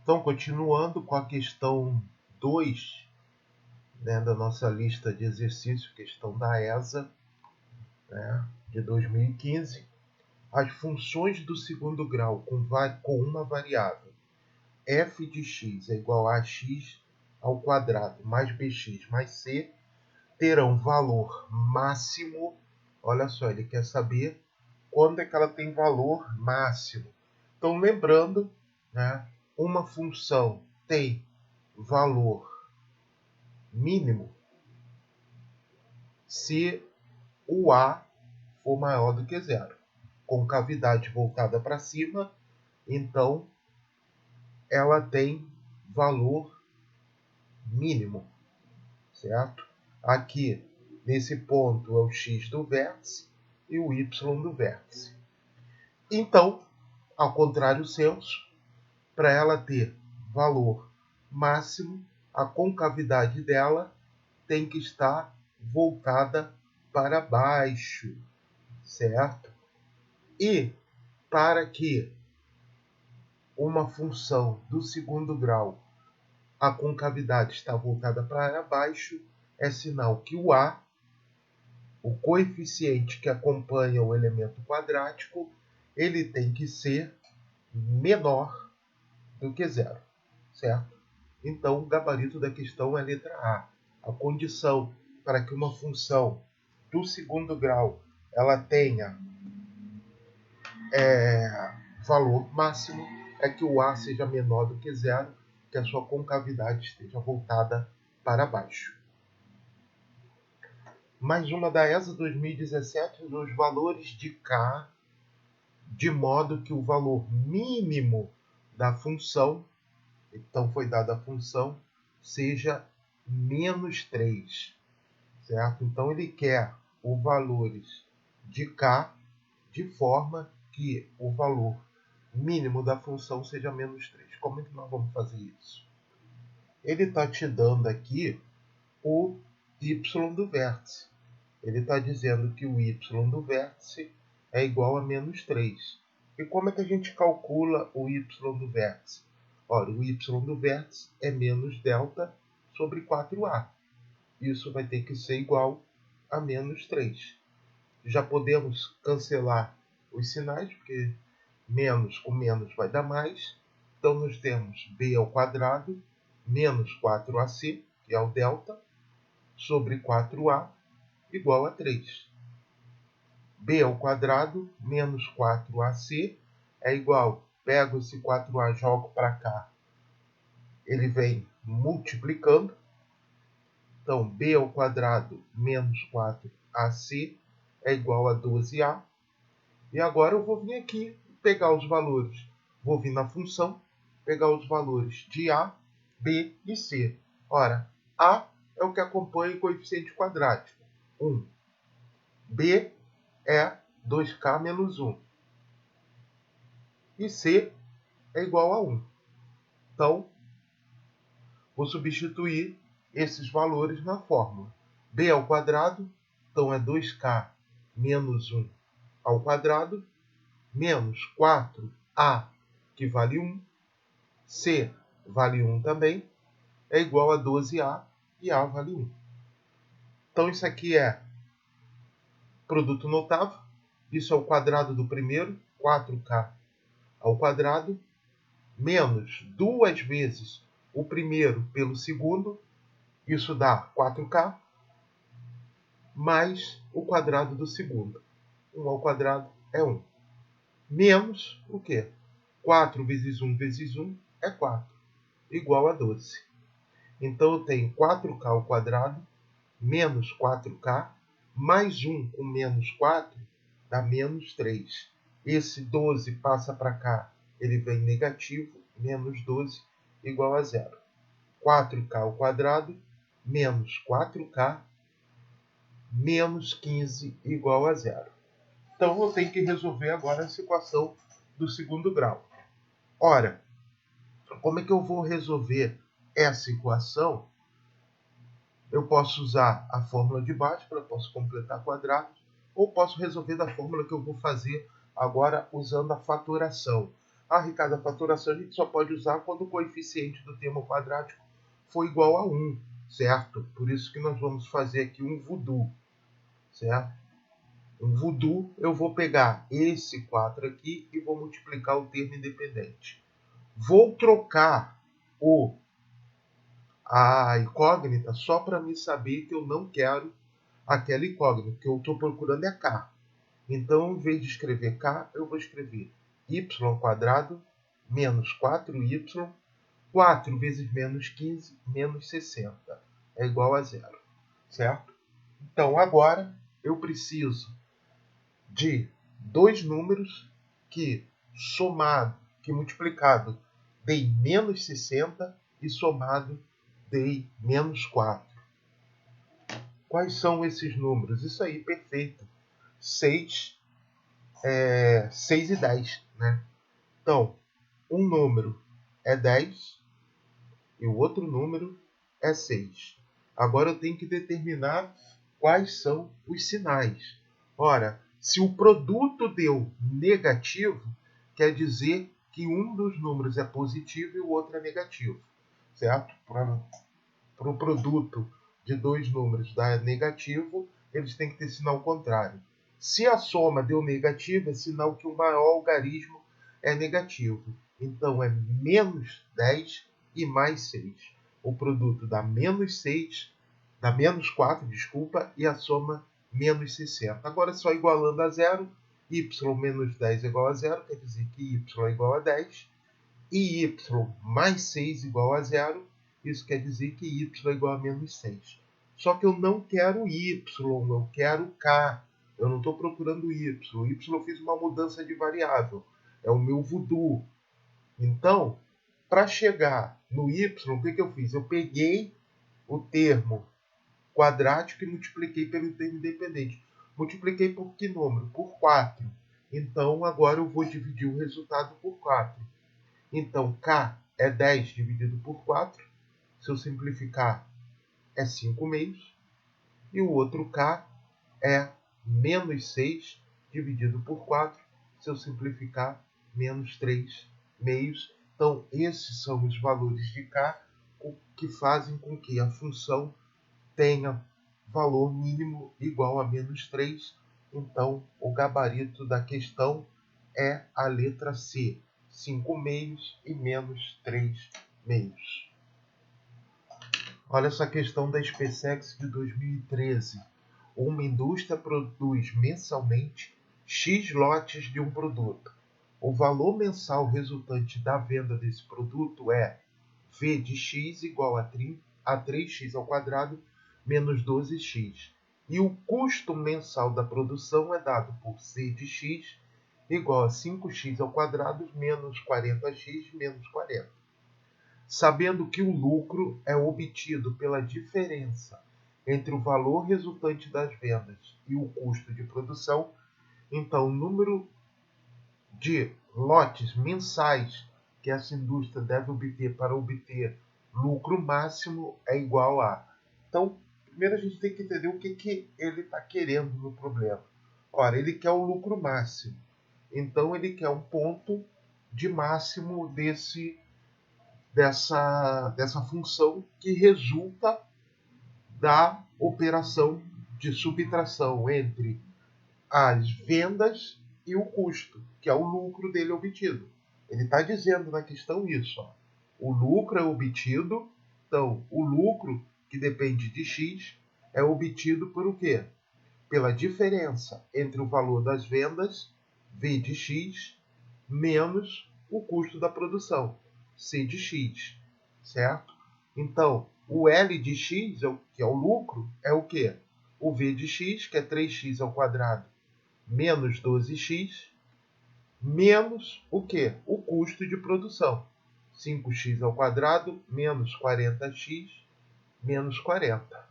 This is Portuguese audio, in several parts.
Então, continuando com a questão 2, né, da nossa lista de exercícios, questão da ESA, né, de 2015, as funções do segundo grau com uma variável f de x é igual a x ao quadrado mais bx mais c terão valor máximo. Olha só, ele quer saber quando é que ela tem valor máximo. Então, lembrando, né, uma função tem valor mínimo se o a for maior do que zero. Com cavidade voltada para cima, então ela tem valor mínimo, certo? Aqui, nesse ponto, é o x do vértice e o y do vértice. Então, ao contrário senso, para ela ter valor máximo, a concavidade dela tem que estar voltada para baixo, certo? E para que uma função do segundo grau, a concavidade está voltada para baixo, é sinal que o a, o coeficiente que acompanha o elemento quadrático, ele tem que ser menor do que zero, certo? Então, o gabarito da questão é a letra A. A condição para que uma função do segundo grau ela tenha valor máximo é que o a seja menor do que zero, que a sua concavidade esteja voltada para baixo. Mais uma da ESA 2017, os valores de K, de modo que o valor mínimo da função, então foi dada a função, seja menos 3, certo? Então ele quer os valores de K de forma que o valor mínimo da função seja menos 3. Como é que nós vamos fazer isso? Ele está te dando aqui o y do vértice. Ele está dizendo que o y do vértice é igual a menos 3. E como é que a gente calcula o y do vértice? Ora, o y do vértice é menos delta sobre 4a. Isso vai ter que ser igual a menos 3. Já podemos cancelar os sinais, porque menos com menos vai dar mais. Então, nós temos b ao quadrado menos 4ac, que é o delta, sobre 4a, igual a 3. b ao quadrado menos 4ac é igual, pego esse 4a, jogo para cá, ele vem multiplicando. Então, b ao quadrado menos 4ac é igual a 12a. E agora eu vou vir aqui pegar os valores. Vou vir na função, pegar os valores de a, b e c. Ora, a é o que acompanha o coeficiente quadrático, 1. b é 2k menos 1. E c é igual a 1. Então, vou substituir esses valores na fórmula. b ao quadrado, então é 2k menos 1 ao quadrado, menos 4a, que vale 1, c vale 1 também, é igual a 12a, e a vale 1. Então, isso aqui é produto notável. Isso é o quadrado do primeiro, 4k ao quadrado, menos 2 vezes o primeiro pelo segundo, isso dá 4k, mais o quadrado do segundo. 1 ao quadrado é 1. Menos o quê? 4 vezes 1 vezes 1 é 4, igual a 12. Então, eu tenho 4k ao quadrado, menos 4k, mais 1 com menos 4, dá menos 3. Esse 12 passa para cá, ele vem negativo, menos 12, igual a 0. 4k ao quadrado, menos 4k, menos 15, igual a 0. Então, eu tenho que resolver agora essa equação do segundo grau. Ora, como é que eu vou resolver essa equação? Eu posso usar a fórmula de Bhaskara, posso completar quadrados, ou posso resolver da fórmula que eu vou fazer agora usando a fatoração. Ah, Ricardo, a fatoração a gente só pode usar quando o coeficiente do termo quadrático for igual a 1, certo? Por isso que nós vamos fazer aqui um voodoo, certo? Um voodoo, eu vou pegar esse 4 aqui e vou multiplicar o termo independente. Vou trocar a incógnita só para me saber que eu não quero aquela incógnita, que eu estou procurando é k. Então, em vez de escrever k, eu vou escrever y² menos 4y, 4 vezes menos 15 menos 60 é igual a zero, certo? Então, agora eu preciso de dois números que multiplicado dei menos 60 e somado dei menos 4. Quais são esses números? Isso aí, perfeito. 6 e 10, né? Então, um número é 10 e o outro número é 6. Agora eu tenho que determinar quais são os sinais. Ora, se o produto deu negativo, quer dizer que um dos números é positivo e o outro é negativo, certo? Para o produto de dois números dar negativo, eles têm que ter sinal contrário. Se a soma deu negativo, é sinal que o maior algarismo é negativo. Então, é menos 10 e mais 6. O produto dá menos 6, dá menos 4, desculpa, e a soma menos 60. Agora, só igualando a zero, y menos 10 é igual a zero, quer dizer que y é igual a 10, e y mais 6 igual a zero, isso quer dizer que y é igual a menos 6. Só que eu não quero y, eu quero k. Eu não estou procurando y. O y eu fiz uma mudança de variável. É o meu voodoo. Então, para chegar no y, o que eu fiz? Eu peguei o termo quadrático e multipliquei pelo termo independente. Multipliquei por que número? Por 4. Então, agora eu vou dividir o resultado por 4. Então, k é 10 dividido por 4. Se eu simplificar, é 5 meios. E o outro k é menos 6 dividido por 4. Se eu simplificar, menos 3 meios. Então, esses são os valores de k que fazem com que a função tenha valor mínimo igual a menos 3. Então, o gabarito da questão é a letra C. 5 meios e menos 3 meios. Olha essa questão da SpaceX de 2013. Uma indústria produz mensalmente X lotes de um produto. O valor mensal resultante da venda desse produto é V de x igual a 3x ao quadrado menos 12x. E o custo mensal da produção é dado por C de x igual a 5x ao quadrado menos 40x menos 40. Sabendo que o lucro é obtido pela diferença entre o valor resultante das vendas e o custo de produção, então o número de lotes mensais que essa indústria deve obter para obter lucro máximo é igual a... Então, primeiro a gente tem que entender o que ele está querendo no problema. Ora, ele quer o lucro máximo. Então, ele quer um ponto de máximo dessa função que resulta da operação de subtração entre as vendas e o custo, que é o lucro dele obtido. Ele está dizendo na questão isso. Ó. O lucro é obtido, então o lucro, que depende de x, é obtido por o quê? Pela diferença entre o valor das vendas, V de x, menos o custo da produção, C de x, certo? Então, o L de x, que é o lucro, é o quê? O V de x, que é 3x ao quadrado, menos 12x, menos o quê? O custo de produção. 5x ao quadrado, menos 40x, menos 40.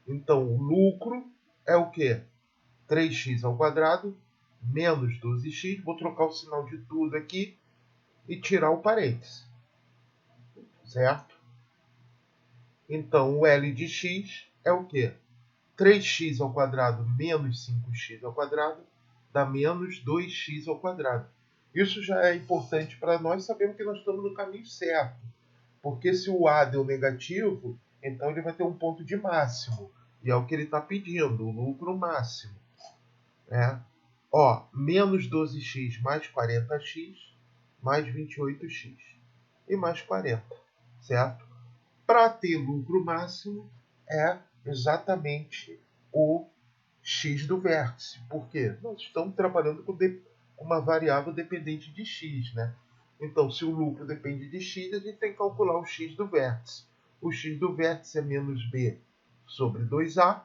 Então, o lucro é o quê? 3x ao quadrado, menos 12x. Vou trocar o sinal de tudo aqui e tirar o parênteses. Certo? Então, o L de x é o quê? 3x ao quadrado menos 5x ao quadrado dá menos 2x ao quadrado. Isso já é importante para nós, sabemos que nós estamos no caminho certo. Porque se o A deu negativo, então ele vai ter um ponto de máximo. E é o que ele está pedindo, o lucro máximo. Né? Ó, menos 12x mais 40x mais 28x e mais 40, certo? Para ter lucro máximo é exatamente o x do vértice. Por quê? Nós estamos trabalhando com uma variável dependente de x, né? Então, se o lucro depende de x, a gente tem que calcular o x do vértice. O x do vértice é menos b sobre 2a.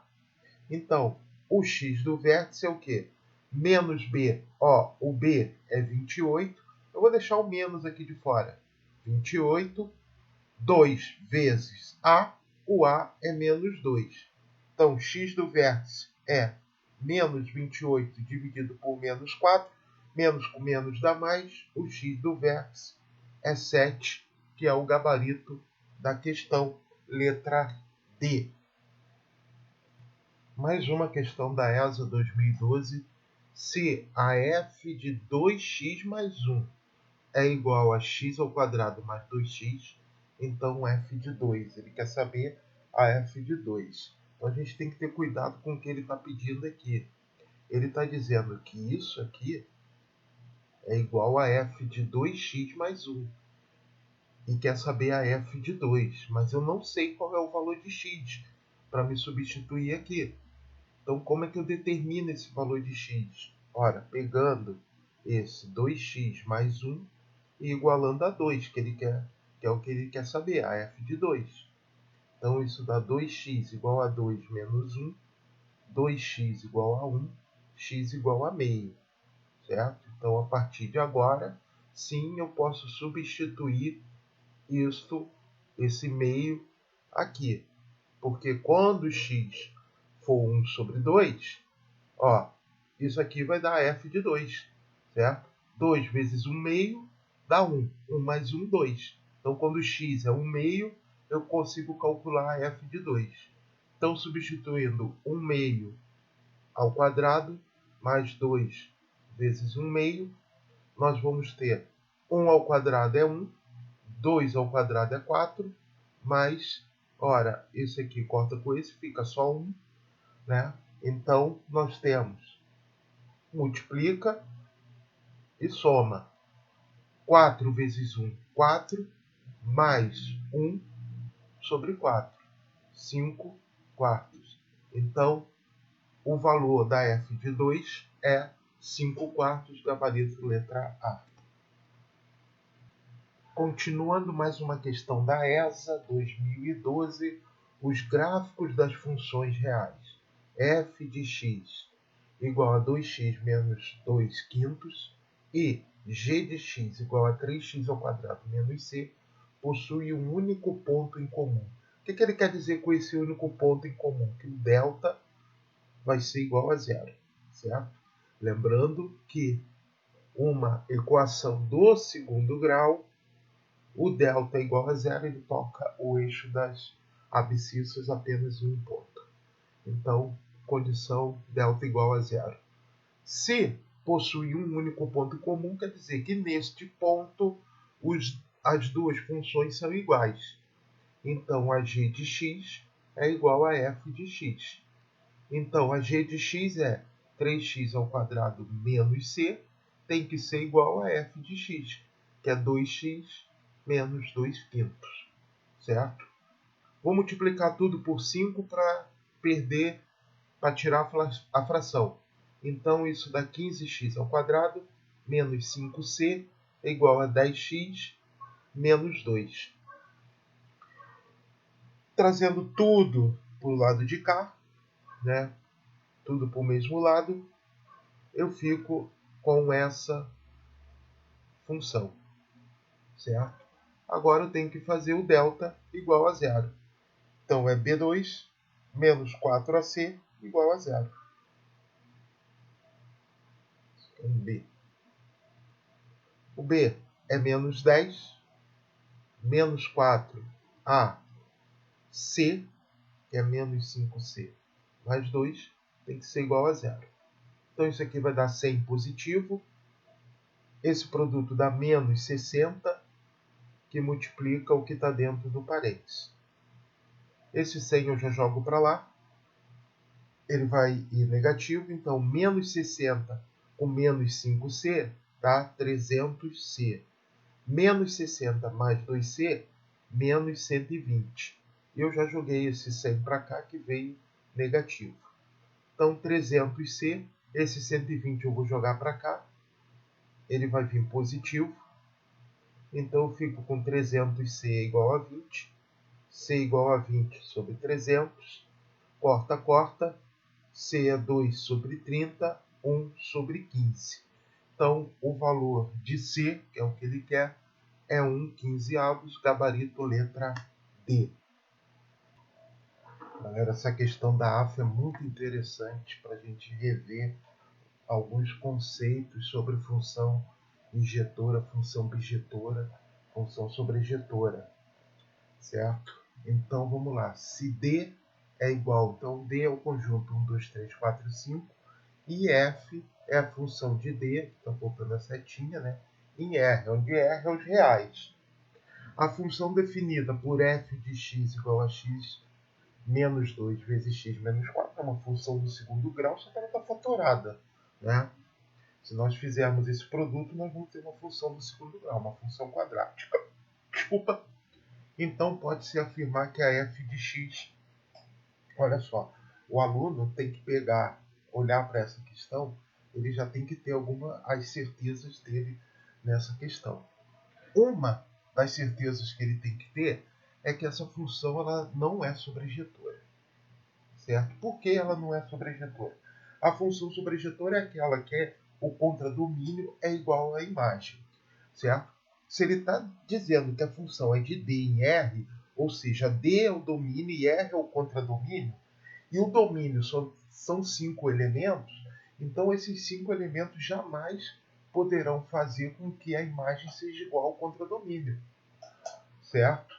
Então, o x do vértice é o quê? Menos b. Ó, o b é 28. Eu vou deixar o menos aqui de fora. 28. 2 vezes a. O a é menos 2. Então, x do vértice é menos 28 dividido por menos 4. Menos com menos dá mais. O x do vértice é 7, que é o gabarito da questão letra D. Mais uma questão da ESA 2012. Se a f de 2x mais 1 é igual a x ao quadrado mais 2x, então f de 2. Ele quer saber a f de 2. Então a gente tem que ter cuidado com o que ele está pedindo aqui. Ele está dizendo que isso aqui é igual a f de 2x mais 1. E quer saber a f de 2. Mas eu não sei qual é o valor de x para me substituir aqui. Então, como é que eu determino esse valor de x? Ora, pegando esse 2x mais 1 e igualando a 2, que é o que ele quer saber, a f de 2. Então, isso dá 2x igual a 2 menos 1, 2x igual a 1, x igual a meio, certo? Então, a partir de agora, sim, eu posso substituir esse meio aqui. Porque quando x for 1 sobre 2, ó, isso aqui vai dar f de 2, certo? 2 vezes 1 meio dá 1. 1 mais 1, 2. Então, quando x é 1 meio, eu consigo calcular a f de 2. Então, substituindo 1 meio ao quadrado, mais 2 vezes 1 meio, nós vamos ter 1 ao quadrado é 1, 2 ao quadrado é 4, mais, ora, esse aqui corta com esse, fica só 1, né? Então, nós temos, multiplica e soma. 4 vezes 1, 4, mais 1 sobre 4, 5 quartos. Então, o valor da f de 2 é 5 quartos, gabarito letra A. Continuando mais uma questão da ESA 2012, os gráficos das funções reais. F de x igual a 2x menos 2 quintos e g de x igual a 3x ao quadrado menos c possuem um único ponto em comum. O que ele quer dizer com esse único ponto em comum? Que o delta vai ser igual a zero, certo? Lembrando que uma equação do segundo grau, o delta é igual a zero, ele toca o eixo das abscissas apenas em um ponto. Então, condição delta igual a zero. Se possui um único ponto comum, quer dizer que neste ponto as duas funções são iguais. Então, a g de x é igual a f de x. Então, a g de x é 3x ao quadrado menos c, tem que ser igual a f de x, que é 2x menos 2 quintos, certo? Vou multiplicar tudo por 5 para tirar a fração. Então, isso dá 15x ao quadrado menos 5c é igual a 10x menos 2. Trazendo tudo para o lado de cá, né? Tudo para o mesmo lado, eu fico com essa função, certo? Agora eu tenho que fazer o delta igual a zero. Então, é B2 menos 4AC igual a zero. Um B. O B é menos 10, menos 4AC, que é menos 5C, mais 2, tem que ser igual a zero. Então, isso aqui vai dar 100 positivo, Esse produto dá menos 60, que multiplica o que está dentro do parênteses. Esse 100 eu já jogo para lá. Ele vai ir negativo, então menos 60 com menos 5c dá 300c. Menos 60 mais 2c, menos 120. Eu já joguei esse 100 para cá, que veio negativo. Então 300c, esse 120 eu vou jogar para cá. Ele vai vir positivo. Então eu fico com 300c igual a 20. C igual a 20 sobre 300. Corta, corta. C é 2 sobre 30, 1 sobre 15. Então, o valor de C, que é o que ele quer, é 1/15, gabarito letra D. Galera, essa questão da AF é muito interessante para a gente rever alguns conceitos sobre função injetora, função bijetora, função sobrejetora, certo? Então, vamos lá. Se D é igual, então D é o conjunto 1, 2, 3, 4, 5, e F é a função de D, está voltando a setinha, né? Em R, onde R é os reais. A função definida por f de x igual a x menos 2 vezes x menos 4 é uma função do segundo grau, só que ela está fatorada, né? Se nós fizermos esse produto, nós vamos ter uma função do segundo grau, uma função quadrática. Desculpa. Então, pode-se afirmar que a f de x... Olha só, o aluno tem que olhar para essa questão, ele já tem que ter as certezas dele nessa questão. Uma das certezas que ele tem que ter é que essa função ela não é sobrejetora. Certo? Por que ela não é sobrejetora? A função sobrejetora é aquela que o contradomínio é igual à imagem. Certo? Se ele está dizendo que a função é de D em R, ou seja, D é o domínio e R é o contradomínio, e o domínio são 5 elementos, então esses 5 elementos jamais poderão fazer com que a imagem seja igual ao contradomínio. Certo?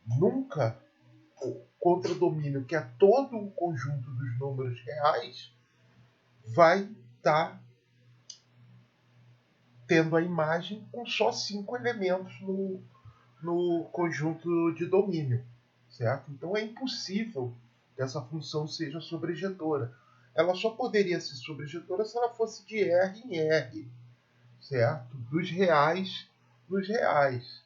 Nunca o contradomínio, que é todo o conjunto dos números reais, vai estar tendo a imagem com só 5 elementos no conjunto de domínio. Certo? Então é impossível que essa função seja sobrejetora. Ela só poderia ser sobrejetora se ela fosse de R em R. Certo? Dos reais nos reais.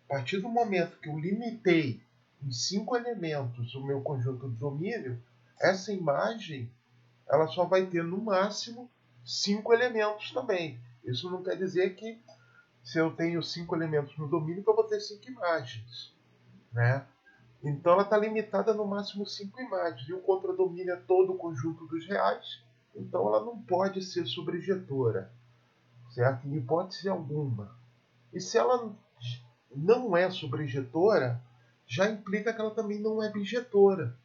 A partir do momento que eu limitei em 5 elementos o meu conjunto de domínio, essa imagem ela só vai ter no máximo 5 elementos também. Isso não quer dizer que se eu tenho 5 elementos no domínio, que eu vou ter 5 imagens. Né? Então ela está limitada no máximo 5 imagens. E o contradomínio é todo o conjunto dos reais. Então ela não pode ser sobrejetora. Certo? Em hipótese alguma. E se ela não é sobrejetora, já implica que ela também não é bijetora.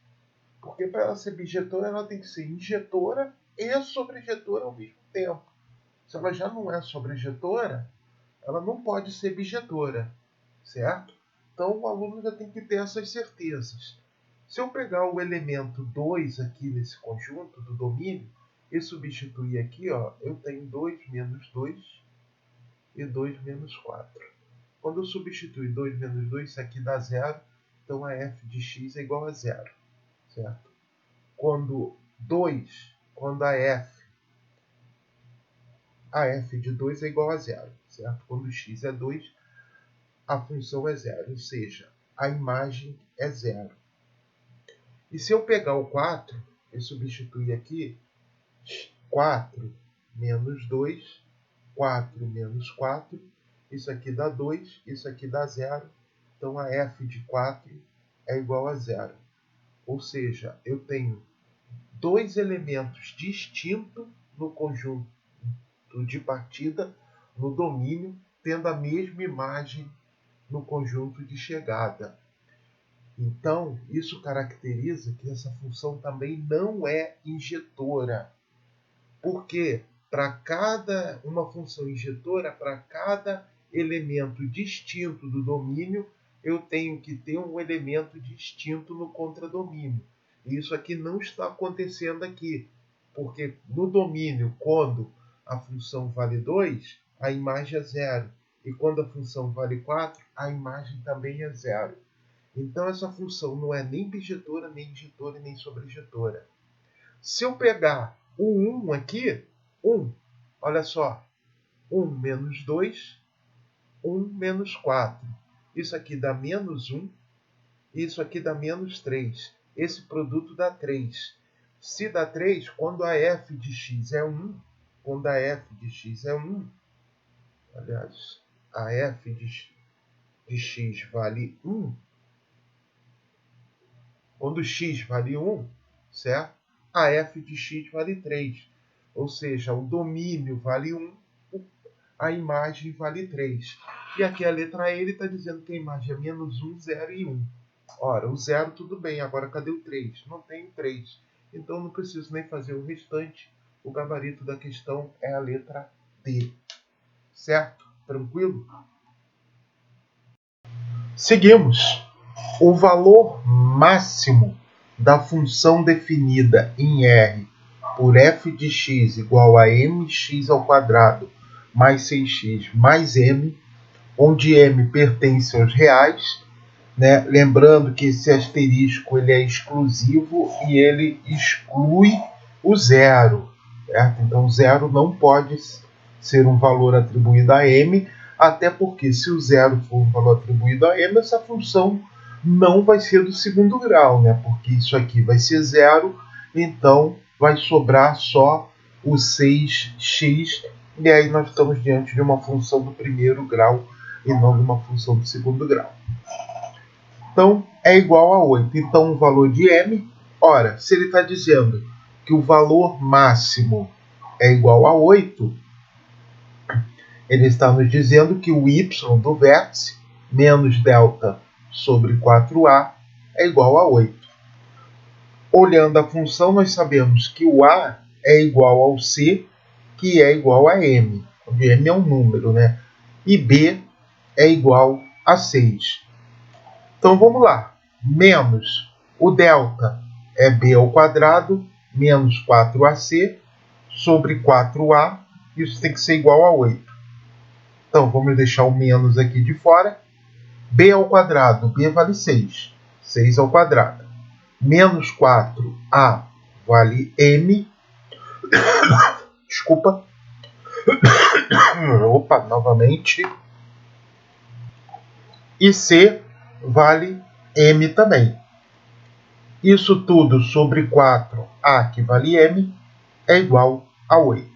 Porque para ela ser bijetora, ela tem que ser injetora e sobrejetora ao mesmo tempo. Se ela já não é sobrejetora, ela não pode ser bijetora. Certo? Então o aluno já tem que ter essas certezas. Se eu pegar o elemento 2 aqui nesse conjunto do domínio e substituir aqui, ó, eu tenho 2 menos 2 e 2 menos 4. Quando eu substituir 2 menos 2, isso aqui dá 0. Então a f de x é igual a 0. Certo? Quando a f de 2 é igual a 0. Certo? Quando x é 2, a função é 0. Ou seja, a imagem é 0. E se eu pegar o 4 e substituir aqui, 4 menos 2, 4 menos 4, isso aqui dá 2, isso aqui dá 0. Então a f de 4 é igual a 0. Ou seja, eu tenho 2 elementos distintos no conjunto de partida, no domínio, tendo a mesma imagem no conjunto de chegada. Então, isso caracteriza que essa função também não é injetora. Porque uma função injetora, para cada elemento distinto do domínio, eu tenho que ter um elemento distinto no contradomínio. E isso aqui não está acontecendo aqui, porque no domínio, quando a função vale 2, a imagem é 0. E quando a função vale 4, a imagem também é 0. Então, essa função não é nem bijetora, nem digitora, nem sobredigitora. Se eu pegar o 1 aqui, 1, olha só, 1 menos 2, 1 menos 4. Isso aqui dá menos 1, isso aqui dá menos 3. Esse produto dá 3. Se dá 3, quando a f de x é 1, quando a f de x é 1, aliás, a f de x vale 1, quando x vale 1, certo? A f de x vale 3. Ou seja, o domínio vale 1, a imagem vale 3. E aqui a letra E, ele está dizendo que a imagem é menos 1, 0 e 1. Ora, o 0 tudo bem, agora cadê o 3? Não tem o 3. Então não preciso nem fazer o restante. O gabarito da questão é a letra D. Certo? Tranquilo? Seguimos. O valor máximo da função definida em R por f de x igual a mx ao quadrado mais 6x mais m, onde m pertence aos reais, né? Lembrando que esse asterisco ele é exclusivo e ele exclui o zero. Certo? Então, zero não pode ser um valor atribuído a m, até porque se o zero for um valor atribuído a m, essa função não vai ser do segundo grau, né? Porque isso aqui vai ser zero, então vai sobrar só o 6x, e aí nós estamos diante de uma função do primeiro grau e não de uma função do segundo grau. Então, é igual a 8. Então, o valor de m, ora, se ele está dizendo que o valor máximo é igual a 8, ele está nos dizendo que o y do vértice menos delta sobre 4a é igual a 8. Olhando a função, nós sabemos que o a é igual ao c, que é igual a m, onde m é um número, né? E b é igual a 6. Então, vamos lá. Menos o delta é b ao quadrado menos 4ac sobre 4a. Isso tem que ser igual a 8. Então, vamos deixar o menos aqui de fora. B ao quadrado, b vale 6. 6 ao quadrado. Menos 4a vale m. Desculpa. Opa, novamente. E c vale m também. Isso tudo sobre 4a, que vale m, é igual a 8.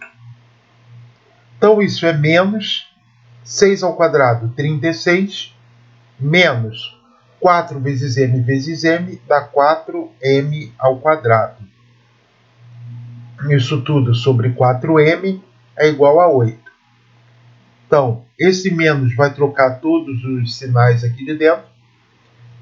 Então, isso é menos 6 ao quadrado, 36, menos 4 vezes m, dá 4m ao quadrado. Isso tudo sobre 4m é igual a 8. Então, esse menos vai trocar todos os sinais aqui de dentro.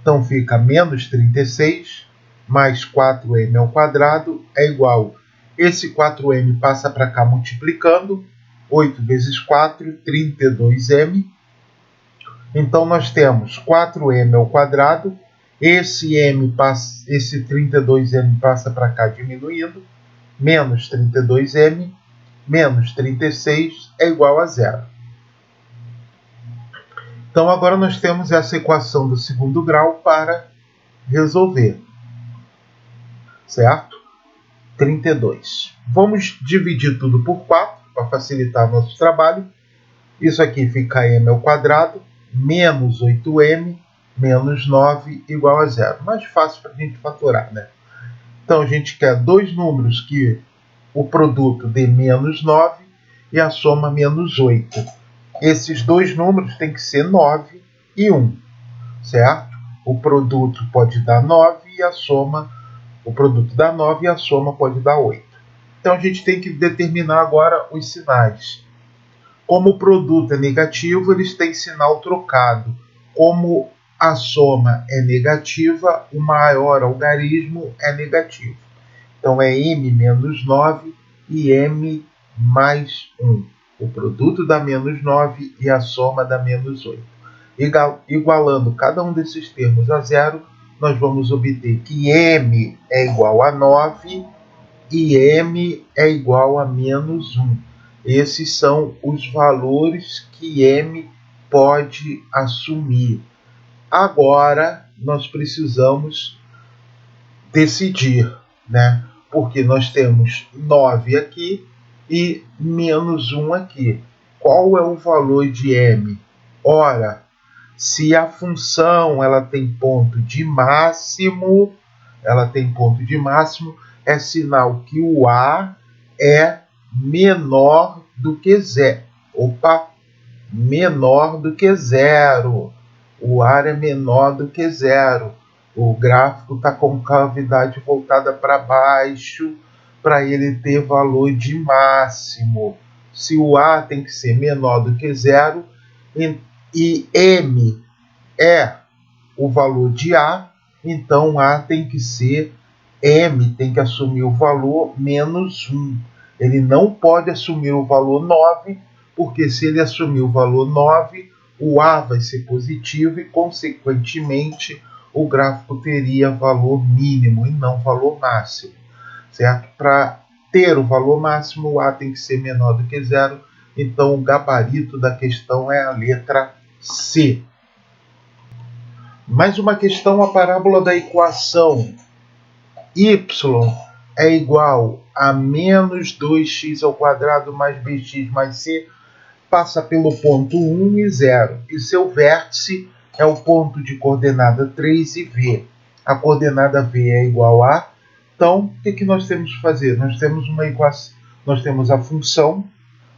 Então, fica menos 36 mais 4m ao quadrado é igual. Esse 4m passa para cá multiplicando. 8 vezes 4, 32m. Então, nós temos 4m ao quadrado. Esse 32m passa para cá diminuindo. Menos 32m menos 36 é igual a 0. Então, agora nós temos essa equação do segundo grau para resolver. Certo? 32. Vamos dividir tudo por 4 para facilitar nosso trabalho. Isso aqui fica m ao quadrado menos 8m menos 9 igual a 0. Mais fácil para a gente fatorar, né? Então, a gente quer dois números que o produto dê menos 9 e a soma menos 8. Esses dois números têm que ser 9 e 1, certo? O produto pode dar 9 e a soma, o produto dá 9 e a soma pode dar 8. Então, a gente tem que determinar agora os sinais. Como o produto é negativo, eles têm sinal trocado. Como a soma é negativa, o maior algarismo é negativo. Então, é m menos 9 e m mais 1. O produto dá menos 9 e a soma dá menos 8. Igualando cada um desses termos a zero, nós vamos obter que m é igual a 9 e m é igual a menos 1. Esses são os valores que M pode assumir. Agora, nós precisamos decidir, né? Porque nós temos 9 aqui e menos 1 aqui. Qual é o valor de M? Ora, se a função ela tem ponto de máximo, é sinal que o A é menor do que zero. Menor do que zero. O A é menor do que zero. O gráfico está com cavidade voltada para baixo para ele ter valor de máximo. Se o A tem que ser menor do que zero e M é o valor de A, então A tem que ser M, tem que assumir o valor menos 1. Ele não pode assumir o valor 9, porque se ele assumir o valor 9, o A vai ser positivo e, consequentemente, o gráfico teria valor mínimo e não valor máximo, certo? Para ter o valor máximo, o A tem que ser menor do que zero, então o gabarito da questão é a letra C. Mais uma questão, a parábola da equação y é igual a menos 2x ao quadrado mais bx mais c passa pelo ponto 1 e 0, e seu vértice é o ponto de coordenada 3 e V. A coordenada V é igual a... Então, o que nós temos que fazer? Nós temos uma equação, nós temos a função,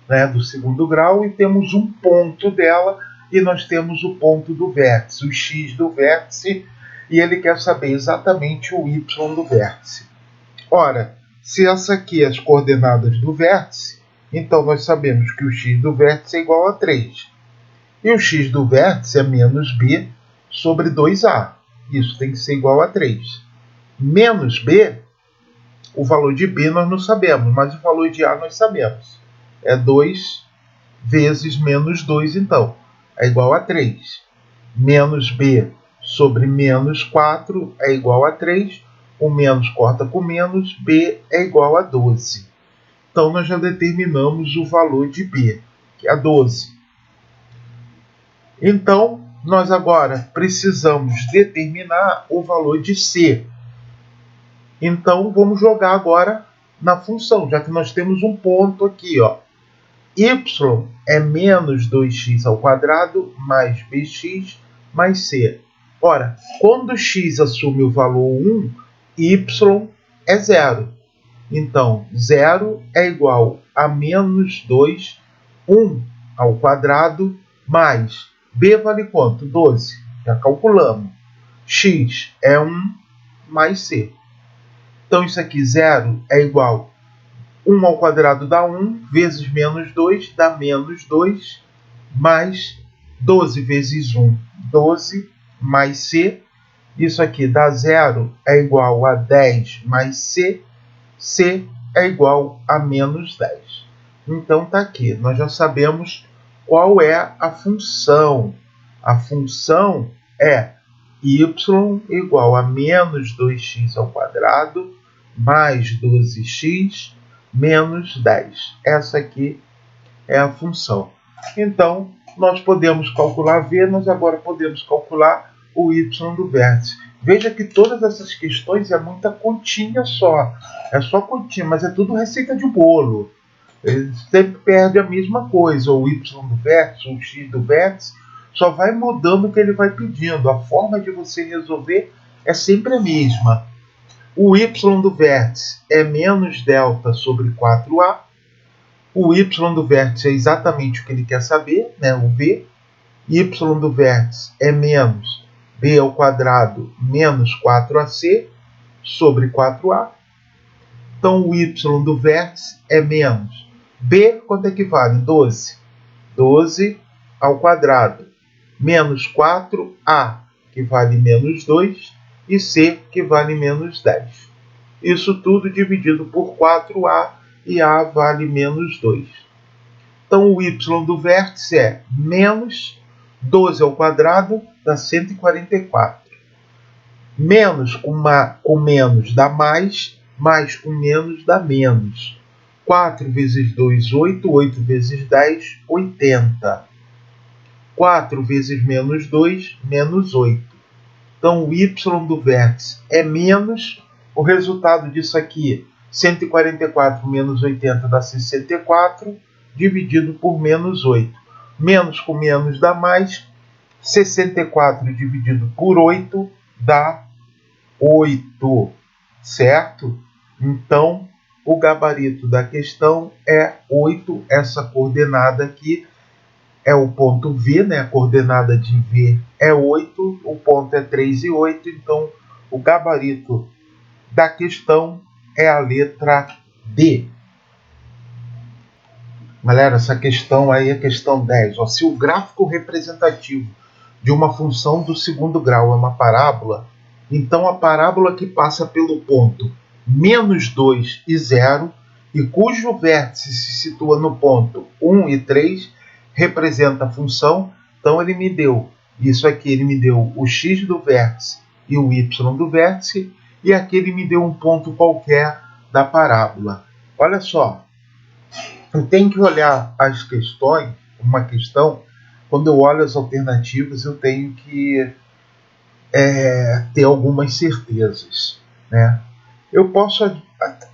né, do segundo grau e temos um ponto dela e nós temos o ponto do vértice, o x do vértice, e ele quer saber exatamente o y do vértice. Ora, se essa aqui é as coordenadas do vértice, então nós sabemos que o x do vértice é igual a 3. E o x do vértice é menos b sobre 2a. Isso tem que ser igual a 3. Menos b, o valor de b nós não sabemos, mas o valor de a nós sabemos. É 2 vezes menos 2, então. É igual a 3. Menos b sobre menos 4 é igual a 3. O menos corta com menos, b é igual a 12. Então, nós já determinamos o valor de b, que é 12. Então, nós agora precisamos determinar o valor de c. Então, vamos jogar agora na função, já que nós temos um ponto aqui, ó. Y é menos 2x ao quadrado mais bx mais c. Ora, quando x assume o valor 1, y é 0. Então, 0 é igual a menos 2, 1 ao quadrado, mais b vale quanto? 12. Já calculamos. X é 1 mais c. Então, isso aqui, 0 é igual a 1 ao quadrado dá 1, vezes menos 2 dá menos 2, mais 12 vezes 1, 12, mais c. Isso aqui dá 0 é igual a 10 mais c. C é igual a menos 10. Então, está aqui. Nós já sabemos qual é a função. A função é y igual a menos 2x ao quadrado mais 12x menos 10. Essa aqui é a função. Então, nós podemos calcular V, nós agora podemos calcular o y do vértice. Veja que todas essas questões é muita continha só. É só continha, mas é tudo receita de bolo. Ele sempre perde a mesma coisa, o y do vértice, o x do vértice, só vai mudando o que ele vai pedindo. A forma de você resolver é sempre a mesma. O y do vértice é menos delta sobre 4a. O y do vértice é exatamente o que ele quer saber, né? O v. Y do vértice é menos b ao quadrado menos 4ac sobre 4a. Então, o y do vértice é menos b, quanto é que vale? 12. 12 ao quadrado menos 4a, que vale menos 2, e c, que vale menos 10. Isso tudo dividido por 4a, e a vale menos 2. Então, o y do vértice é menos 12 ao quadrado dá 144. Menos com menos dá mais com menos dá menos. 4 vezes 2, 8. 8 vezes 10, 80. 4 vezes menos 2, menos 8. Então, o y do vértice é menos. O resultado disso aqui, 144 menos 80 dá 64, dividido por menos 8. Menos com menos dá mais. 64 dividido por 8 dá 8, certo? Então, o gabarito da questão é 8. Essa coordenada aqui é o ponto V, né? A coordenada de V é 8, o ponto é 3 e 8. Então, o gabarito da questão é a letra D. Galera, essa questão aí é a questão 10. Ó, se o gráfico representativo de uma função do segundo grau é uma parábola, então a parábola que passa pelo ponto menos 2 e 0, e cujo vértice se situa no ponto 1 e 3, representa a função. Então ele me deu isso aqui, ele me deu o x do vértice e o y do vértice, e aqui ele me deu um ponto qualquer da parábola. Olha só, eu tenho que olhar as questões, uma questão, quando eu olho as alternativas, eu tenho que ter algumas certezas, né? Eu posso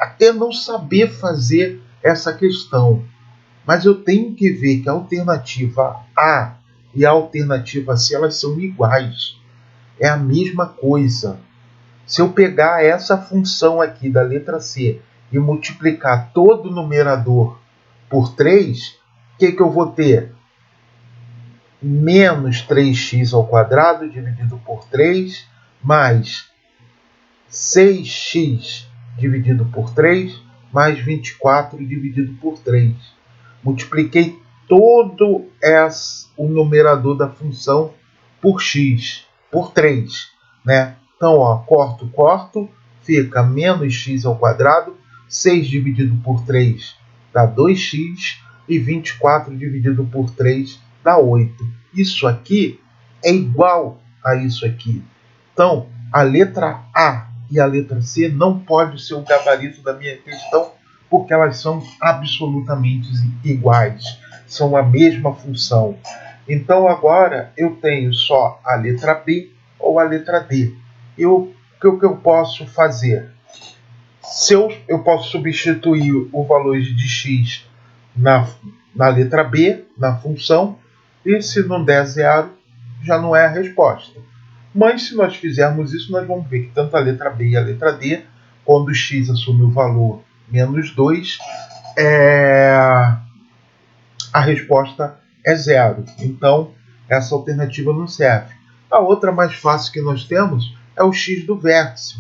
até não saber fazer essa questão, mas eu tenho que ver que a alternativa A e a alternativa C, elas são iguais. É a mesma coisa. Se eu pegar essa função aqui da letra C e multiplicar todo o numerador por 3, o que eu vou ter? Menos 3x ao quadrado dividido por 3, mais 6x dividido por 3, mais 24 dividido por 3. Multipliquei todo o numerador da função por x, por 3, né? Então, ó, corto, fica menos x ao quadrado, 6 dividido por 3 dá 2x, e 24 dividido por 3 dá 8. Isso aqui é igual a isso aqui. Então, a letra A e a letra C não pode ser o gabarito da minha questão, porque elas são absolutamente iguais. São a mesma função. Então, agora eu tenho só a letra B ou a letra D. O que eu posso fazer? Eu posso substituir o valor de x na letra B, na função, e se não der 0, já não é a resposta. Mas se nós fizermos isso, nós vamos ver que tanto a letra B e a letra D, quando x assume o valor menos 2, a resposta é 0. Então, essa alternativa não serve. A outra mais fácil que nós temos é o x do vértice.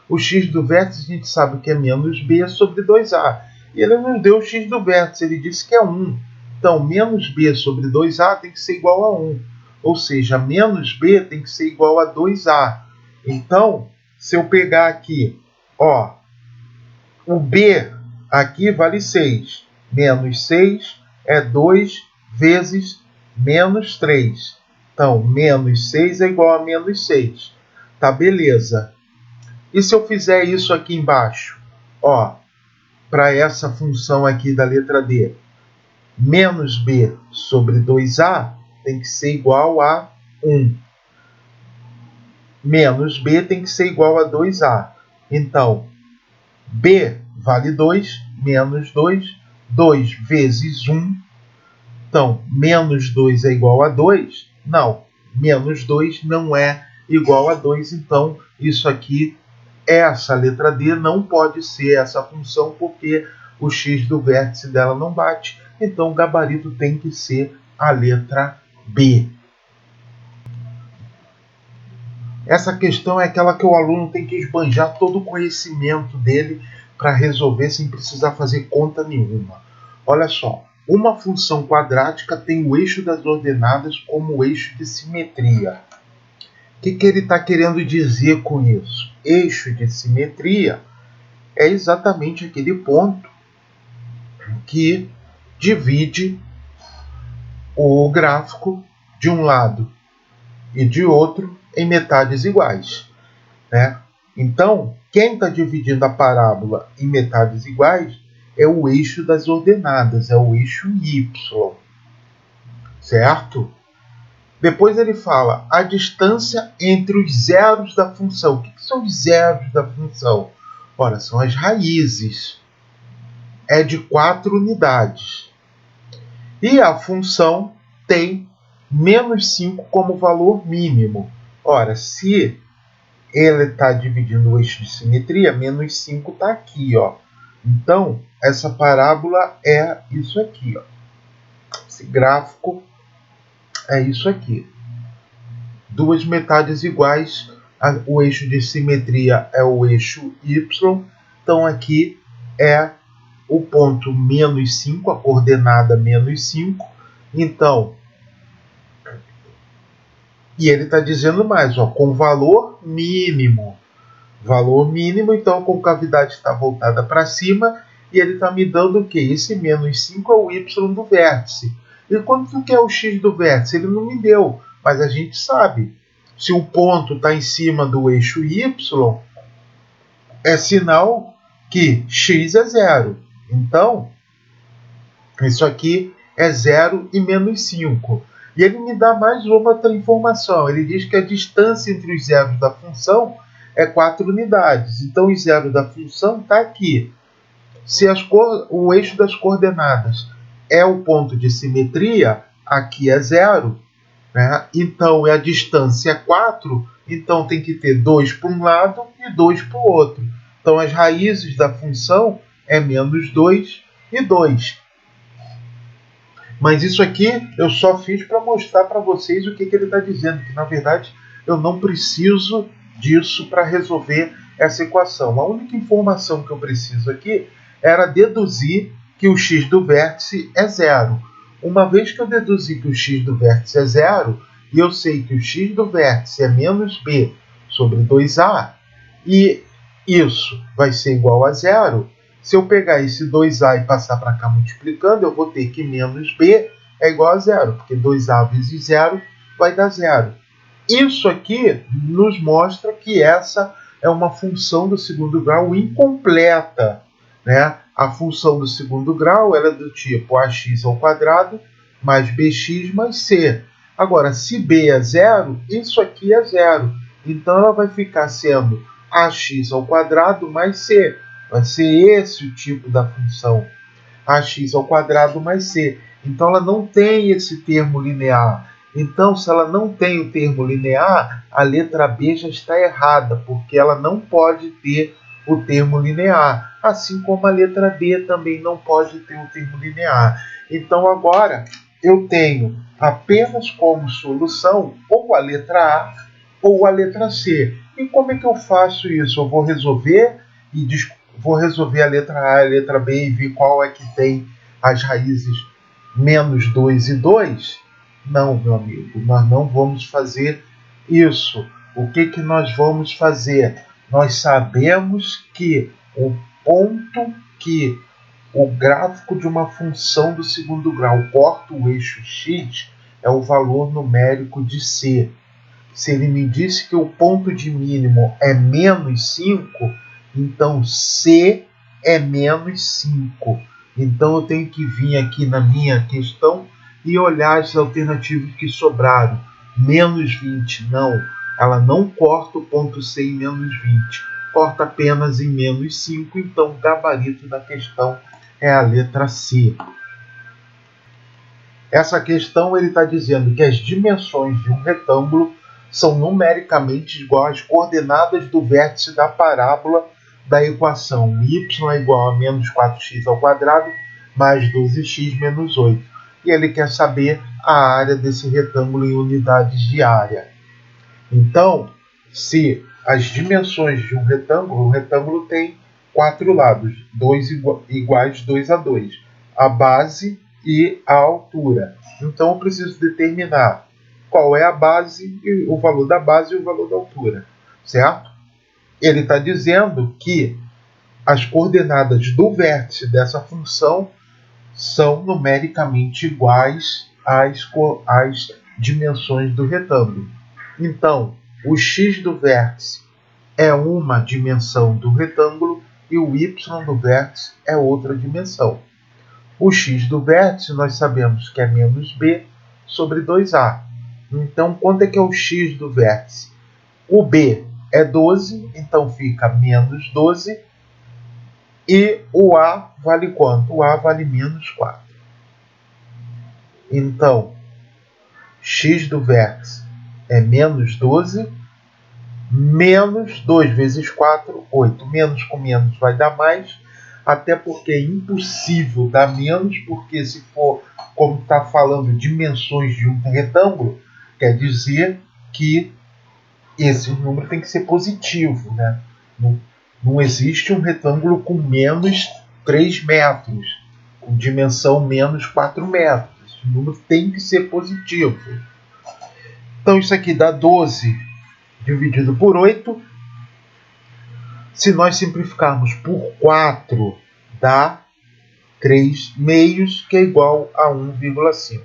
O x do vértice a gente sabe que é menos b sobre 2a. E ele não deu o x do vértice, ele disse que é 1. Então, menos b sobre 2a tem que ser igual a 1. Ou seja, menos b tem que ser igual a 2a. Então, se eu pegar aqui, ó, o b aqui vale 6. Menos 6 é 2 vezes menos 3. Então, menos 6 é igual a menos 6. Tá, beleza. E se eu fizer isso aqui embaixo? Ó, para essa função aqui da letra D, menos b sobre 2a tem que ser igual a 1. Menos b tem que ser igual a 2a. Então, b vale 2, menos 2, 2 vezes 1. Então, menos 2 é igual a 2? Não, menos 2 não é igual a 2. Então, isso aqui, essa letra D não pode ser essa função, porque o x do vértice dela não bate. Então, o gabarito tem que ser a letra B. Essa questão é aquela que o aluno tem que esbanjar todo o conhecimento dele para resolver sem precisar fazer conta nenhuma. Olha só, uma função quadrática tem o eixo das ordenadas como eixo de simetria. O que ele está querendo dizer com isso? Eixo de simetria é exatamente aquele ponto que divide o gráfico de um lado e de outro em metades iguais, né? Então, quem está dividindo a parábola em metades iguais é o eixo das ordenadas, é o eixo y, certo? Depois ele fala a distância entre os zeros da função. O que são os zeros da função? Ora, são as raízes. É de 4 unidades. E a função tem menos 5 como valor mínimo. Ora, se ele está dividindo o eixo de simetria, menos 5 está aqui, ó. Então, essa parábola é isso aqui, ó. Esse gráfico é isso aqui. Duas metades iguais, o eixo de simetria é o eixo y, então aqui é o ponto menos 5, a coordenada menos 5, então, e ele está dizendo mais, ó, com valor mínimo, então a concavidade está voltada para cima, e ele está me dando o quê? Esse menos 5 é o y do vértice. E quanto que é o x do vértice? Ele não me deu, mas a gente sabe. Se o ponto está em cima do eixo y, é sinal que x é zero. Então, isso aqui é 0 e menos 5. E ele me dá mais outra informação. Ele diz que a distância entre os zeros da função é 4 unidades. Então, o zero da função está aqui. Se o eixo das coordenadas é o ponto de simetria, aqui é 0. Né? Então, a distância é 4. Então, tem que ter 2 para um lado e 2 para o outro. Então, as raízes da função é menos 2 e 2. Mas isso aqui eu só fiz para mostrar para vocês o que ele está dizendo, que na verdade eu não preciso disso para resolver essa equação. A única informação que eu preciso aqui era deduzir que o x do vértice é 0. Uma vez que eu deduzi que o x do vértice é 0, e eu sei que o x do vértice é menos b sobre 2a, e isso vai ser igual a 0, se eu pegar esse 2a e passar para cá multiplicando, eu vou ter que menos b é igual a 0, porque 2a vezes 0 vai dar 0. Isso aqui nos mostra que essa é uma função do segundo grau incompleta. Né? A função do segundo grau ela é do tipo ax ao quadrado mais bx mais c. Agora, se b é 0, isso aqui é 0. Então, ela vai ficar sendo ax ao quadrado mais c. Vai ser esse o tipo da função, ax ao quadrado mais c. Então, ela não tem esse termo linear. Então, se ela não tem o termo linear, a letra B já está errada, porque ela não pode ter o termo linear. Assim como a letra D também não pode ter o termo linear. Então, agora, eu tenho apenas como solução ou a letra A ou a letra C. E como é que eu faço isso? Eu vou resolver a letra A e a letra B e ver qual é que tem as raízes menos 2 e 2? Não, meu amigo, nós não vamos fazer isso. O que nós vamos fazer? Nós sabemos que o ponto que o gráfico de uma função do segundo grau corta o eixo x é o valor numérico de c. Se ele me disse que o ponto de mínimo é menos 5, então c é menos 5. Então eu tenho que vir aqui na minha questão e olhar as alternativas que sobraram. Menos 20, não. Ela não corta o ponto C em menos 20. Corta apenas em menos 5, então o gabarito da questão é a letra C. Essa questão ele está dizendo que as dimensões de um retângulo são numericamente igual às coordenadas do vértice da parábola da equação y é igual a menos 4x ao quadrado mais 12x menos 8. E ele quer saber a área desse retângulo em unidades de área. Então, se as dimensões de um retângulo, o retângulo tem 4 lados, 2 iguais 2 a 2, a base e a altura. Então, eu preciso determinar qual é a base, o valor da base e o valor da altura, certo? Ele está dizendo que as coordenadas do vértice dessa função são numericamente iguais às dimensões do retângulo. Então, o x do vértice é uma dimensão do retângulo e o y do vértice é outra dimensão. O x do vértice nós sabemos que é menos b sobre 2a. Então, quanto é que é o x do vértice? O b é 12, então fica menos 12. E o a vale quanto? O a vale menos 4. Então, x do vértice é menos 12, menos 2 vezes 4, 8. Menos com menos vai dar mais, até porque é impossível dar menos, porque se for, como está falando, dimensões de um retângulo, quer dizer que esse número tem que ser positivo, né? Não existe um retângulo com menos 3 metros, com dimensão menos 4 metros. O número tem que ser positivo. Então isso aqui dá 12 dividido por 8. Se nós simplificarmos por 4, dá 3 meios, que é igual a 1,5.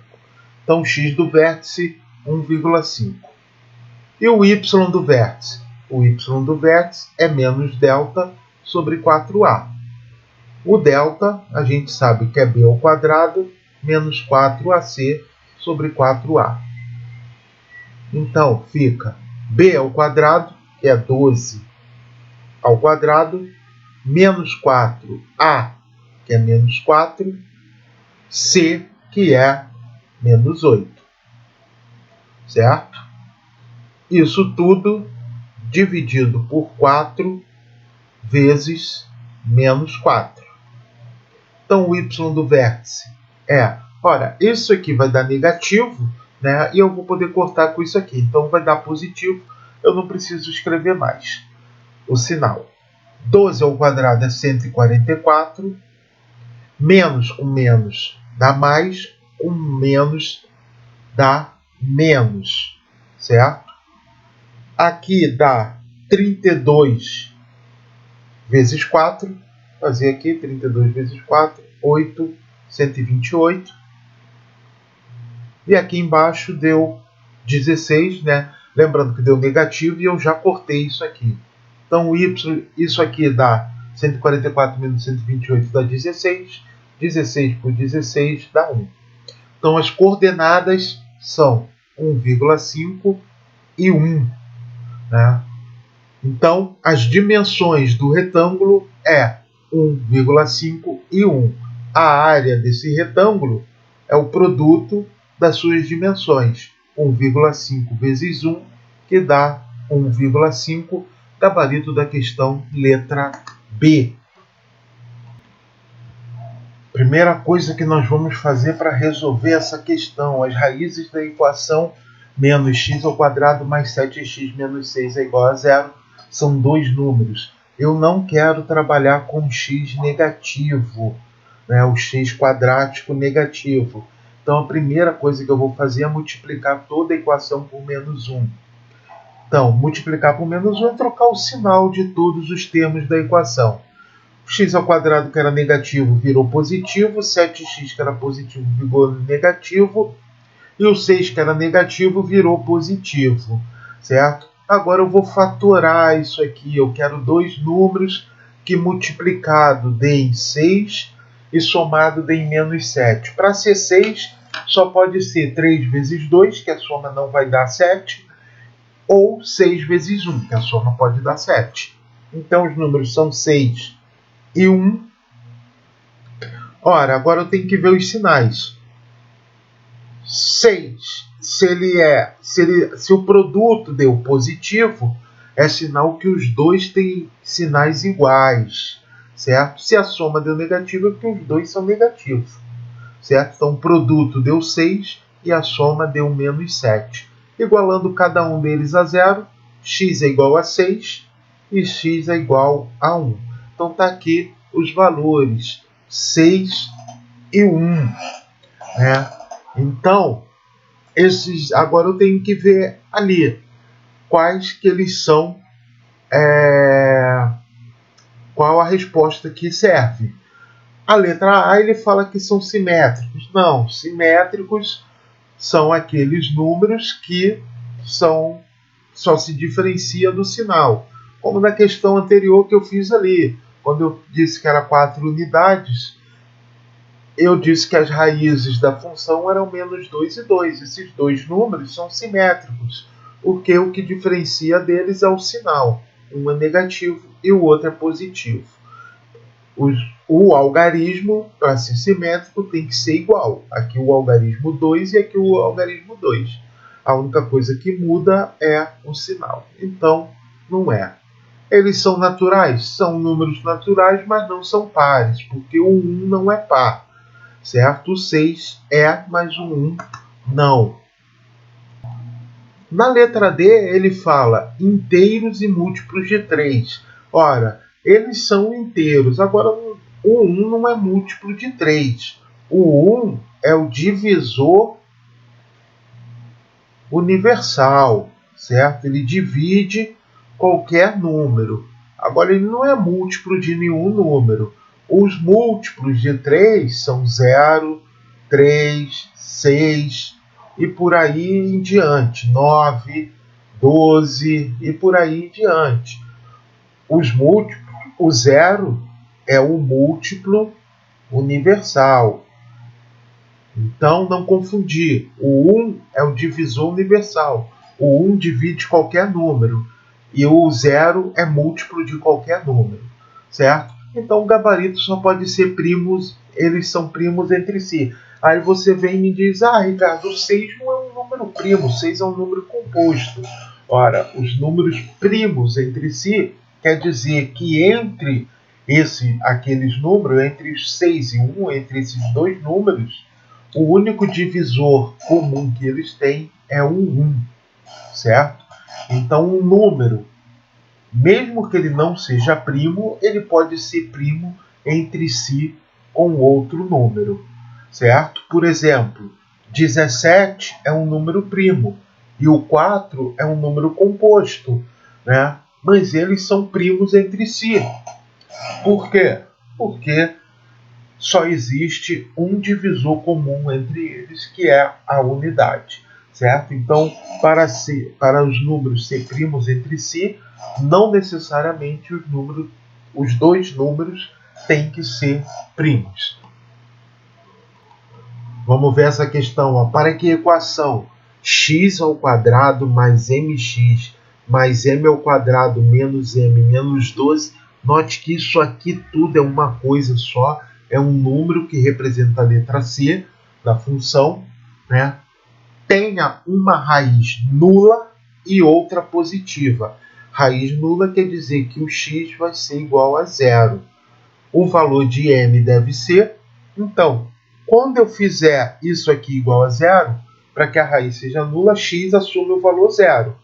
Então x do vértice, 1,5. E o y do vértice? O y do vértice é menos delta sobre 4a. O delta, a gente sabe que é b ao quadrado, menos 4ac sobre 4a. Então, fica b ao quadrado, que é 12 ao quadrado, menos 4a, que é menos 4, c, que é menos 8. Certo? Isso tudo dividido por 4 vezes menos 4. Então, o y do vértice é... Ora, isso aqui vai dar negativo, né? E eu vou poder cortar com isso aqui. Então, vai dar positivo. Eu não preciso escrever mais o sinal. 12 ao quadrado é 144. Menos com menos dá mais. Com menos dá menos. Certo? Aqui dá 32 vezes 4. Fazer aqui 32 vezes 4, 8, 128. E aqui embaixo deu 16, né? Lembrando que deu negativo e eu já cortei isso aqui. Então, isso aqui dá 144 menos 128 dá 16. 16 por 16 dá 1. Então, as coordenadas são 1,5 e 1. Né? Então, as dimensões do retângulo é 1,5 e 1. A área desse retângulo é o produto das suas dimensões. 1,5 vezes 1, que dá 1,5, gabarito da questão letra B. Primeira coisa que nós vamos fazer para resolver essa questão, as raízes da equação menos x ao quadrado mais 7x menos 6 é igual a 0, são dois números. Eu não quero trabalhar com x negativo, né, o x quadrático negativo. Então, a primeira coisa que eu vou fazer é multiplicar toda a equação por menos 1. Então, multiplicar por menos 1 é trocar o sinal de todos os termos da equação. O x ao quadrado, que era negativo, virou positivo. 7x, que era positivo, virou negativo. E o 6, que era negativo, virou positivo. Certo? Agora eu vou fatorar isso aqui. Eu quero dois números que multiplicado deem 6 e somado deem menos 7. Para ser 6, só pode ser 3 vezes 2, que a soma não vai dar 7, ou 6 vezes 1, que a soma pode dar 7. Então, os números são 6 e 1. Ora, agora eu tenho que ver os sinais. 6, se o produto deu positivo, é sinal que os dois têm sinais iguais, certo? Se a soma deu negativo, é porque os dois são negativos, certo? Então, o produto deu 6 e a soma deu menos 7. Igualando cada um deles a 0, x é igual a 6 e x é igual a 1. Então, está aqui os valores 6 e 1. Né? Então, agora eu tenho que ver ali quais que eles são, qual a resposta que serve. A letra A, ele fala que são simétricos. Não, simétricos são aqueles números que só se diferencia do sinal. Como na questão anterior que eu fiz ali. quando eu disse que era 4 unidades, eu disse que as raízes da função eram menos 2 e 2. Esses dois números são simétricos, porque o que diferencia deles é o sinal. Um é negativo e o outro é positivo. O algarismo, para ser simétrico, tem que ser igual. Aqui o algarismo 2 e aqui o algarismo 2. A única coisa que muda é o sinal. Então, não é. Eles são naturais? São números naturais, mas não são pares, porque o 1 não é par. Certo? O 6 é, mas o 1 não. Na letra D, ele fala inteiros e múltiplos de 3. Ora, eles são inteiros. Agora, o 1 não é múltiplo de 3. O 1 é o divisor universal, certo? Ele divide qualquer número. Agora, ele não é múltiplo de nenhum número. Os múltiplos de 3 são 0, 3, 6 e por aí em diante. 9, 12 e por aí em diante. Os múltiplos, o 0 é o múltiplo universal. Então, não confundir. O 1 é o divisor universal. O 1 divide qualquer número. E o 0 é múltiplo de qualquer número. Certo? Então, o gabarito só pode ser primos. Eles são primos entre si. Aí você vem e me diz, Ricardo, o 6 não é um número primo. O 6 é um número composto. Ora, os números primos entre si quer dizer que entre aqueles números, entre os 6 e 1, entre esses dois números, o único divisor comum que eles têm é o 1, certo? Então, um número, mesmo que ele não seja primo, ele pode ser primo entre si com outro número, certo? Por exemplo, 17 é um número primo e o 4 é um número composto, né? Mas eles são primos entre si. Por quê? Porque só existe um divisor comum entre eles, que é a unidade, certo? Então, para os números ser primos entre si, não necessariamente os dois números têm que ser primos. Vamos ver essa questão. Ó. Para que a equação x² mais mx mais m² menos m menos 12, note que isso aqui tudo é uma coisa só, é um número que representa a letra C da função, né? Tenha uma raiz nula e outra positiva. Raiz nula quer dizer que o x vai ser igual a 0. O valor de m deve ser, então, quando eu fizer isso aqui igual a 0, para que a raiz seja nula, x assume o valor 0.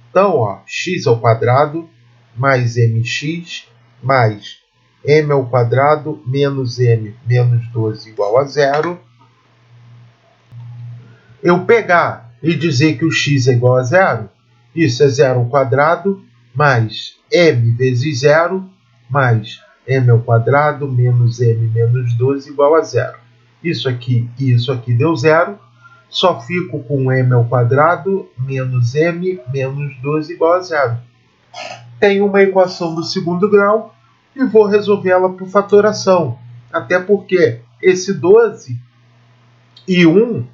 Então, ó, x² mais mx mais m² menos m menos 12 igual a 0. Eu pegar e dizer que o x é igual a 0, isso é 0² mais m vezes 0 mais m² menos m menos 12 igual a 0. Isso aqui e isso aqui deu 0. Só fico com m² menos m menos 12 igual a 0. Tenho uma equação do segundo grau e vou resolvê-la por fatoração. Até porque esse 12 e 1,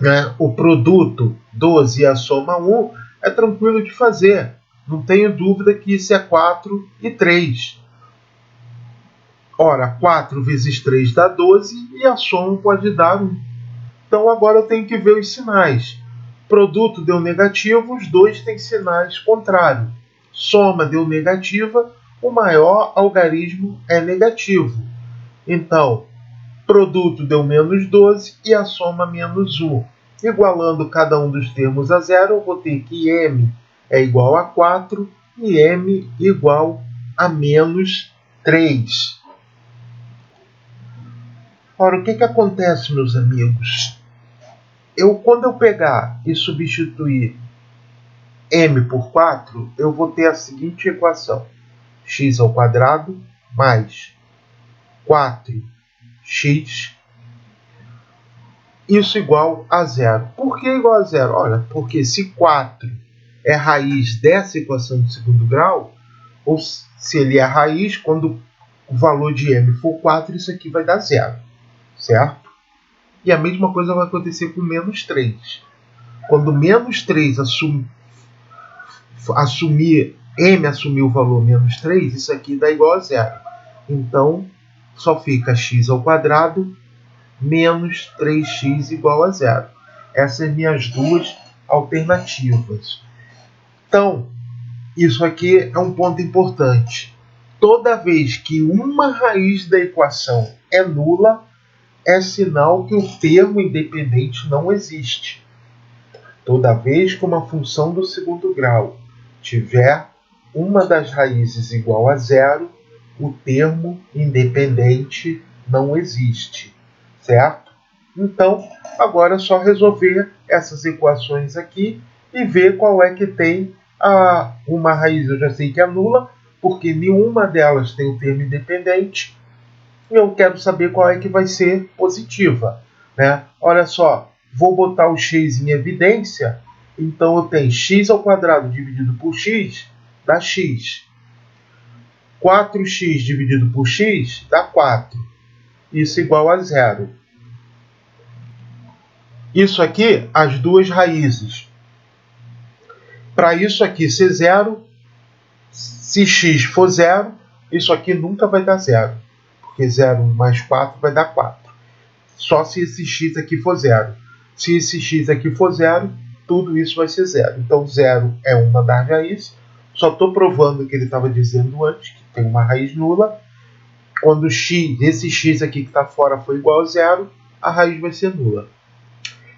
né, o produto 12 e a soma 1, é tranquilo de fazer. Não tenho dúvida que isso é 4 e 3. Ora, 4 vezes 3 dá 12 e a soma pode dar 1. Então agora eu tenho que ver os sinais. Produto deu negativo, os dois têm sinais contrários. Soma deu negativa, o maior algarismo é negativo. Então, produto deu menos 12 e a soma menos 1. Igualando cada um dos termos a 0, eu vou ter que m é igual a 4 e m igual a menos 3. Ora, o que acontece, meus amigos? Quando eu pegar e substituir m por 4, eu vou ter a seguinte equação. x² mais 4x, isso igual a 0. Por que igual a 0? Olha, porque se 4 é raiz dessa equação de segundo grau, ou se ele é raiz, quando o valor de m for 4, isso aqui vai dar 0, certo? E a mesma coisa vai acontecer com menos 3. Quando menos 3 m assumir o valor menos 3, isso aqui dá igual a 0. Então, só fica x ao quadrado menos 3x igual a 0. Essas são minhas duas alternativas. Então, isso aqui é um ponto importante. Toda vez que uma raiz da equação é nula, é sinal que o termo independente não existe. Toda vez que uma função do segundo grau tiver uma das raízes igual a 0, o termo independente não existe, certo? Então, agora é só resolver essas equações aqui e ver qual é que tem uma raiz. Eu já sei que é nula, porque nenhuma delas tem o termo independente. E eu quero saber qual é que vai ser positiva, né? Olha só, vou botar o x em evidência, então eu tenho x ao quadrado dividido por x dá x. 4x dividido por x dá 4. Isso igual a 0. Isso aqui, as duas raízes. Para isso aqui ser 0, se x for 0, isso aqui nunca vai dar 0. Porque 0 mais 4 vai dar 4. Só se esse x aqui for 0. Se esse x aqui for 0, tudo isso vai ser 0. Então, 0 é uma das raízes. Só estou provando o que ele estava dizendo antes, que tem uma raiz nula. Quando esse x aqui que está fora for igual a 0, a raiz vai ser nula.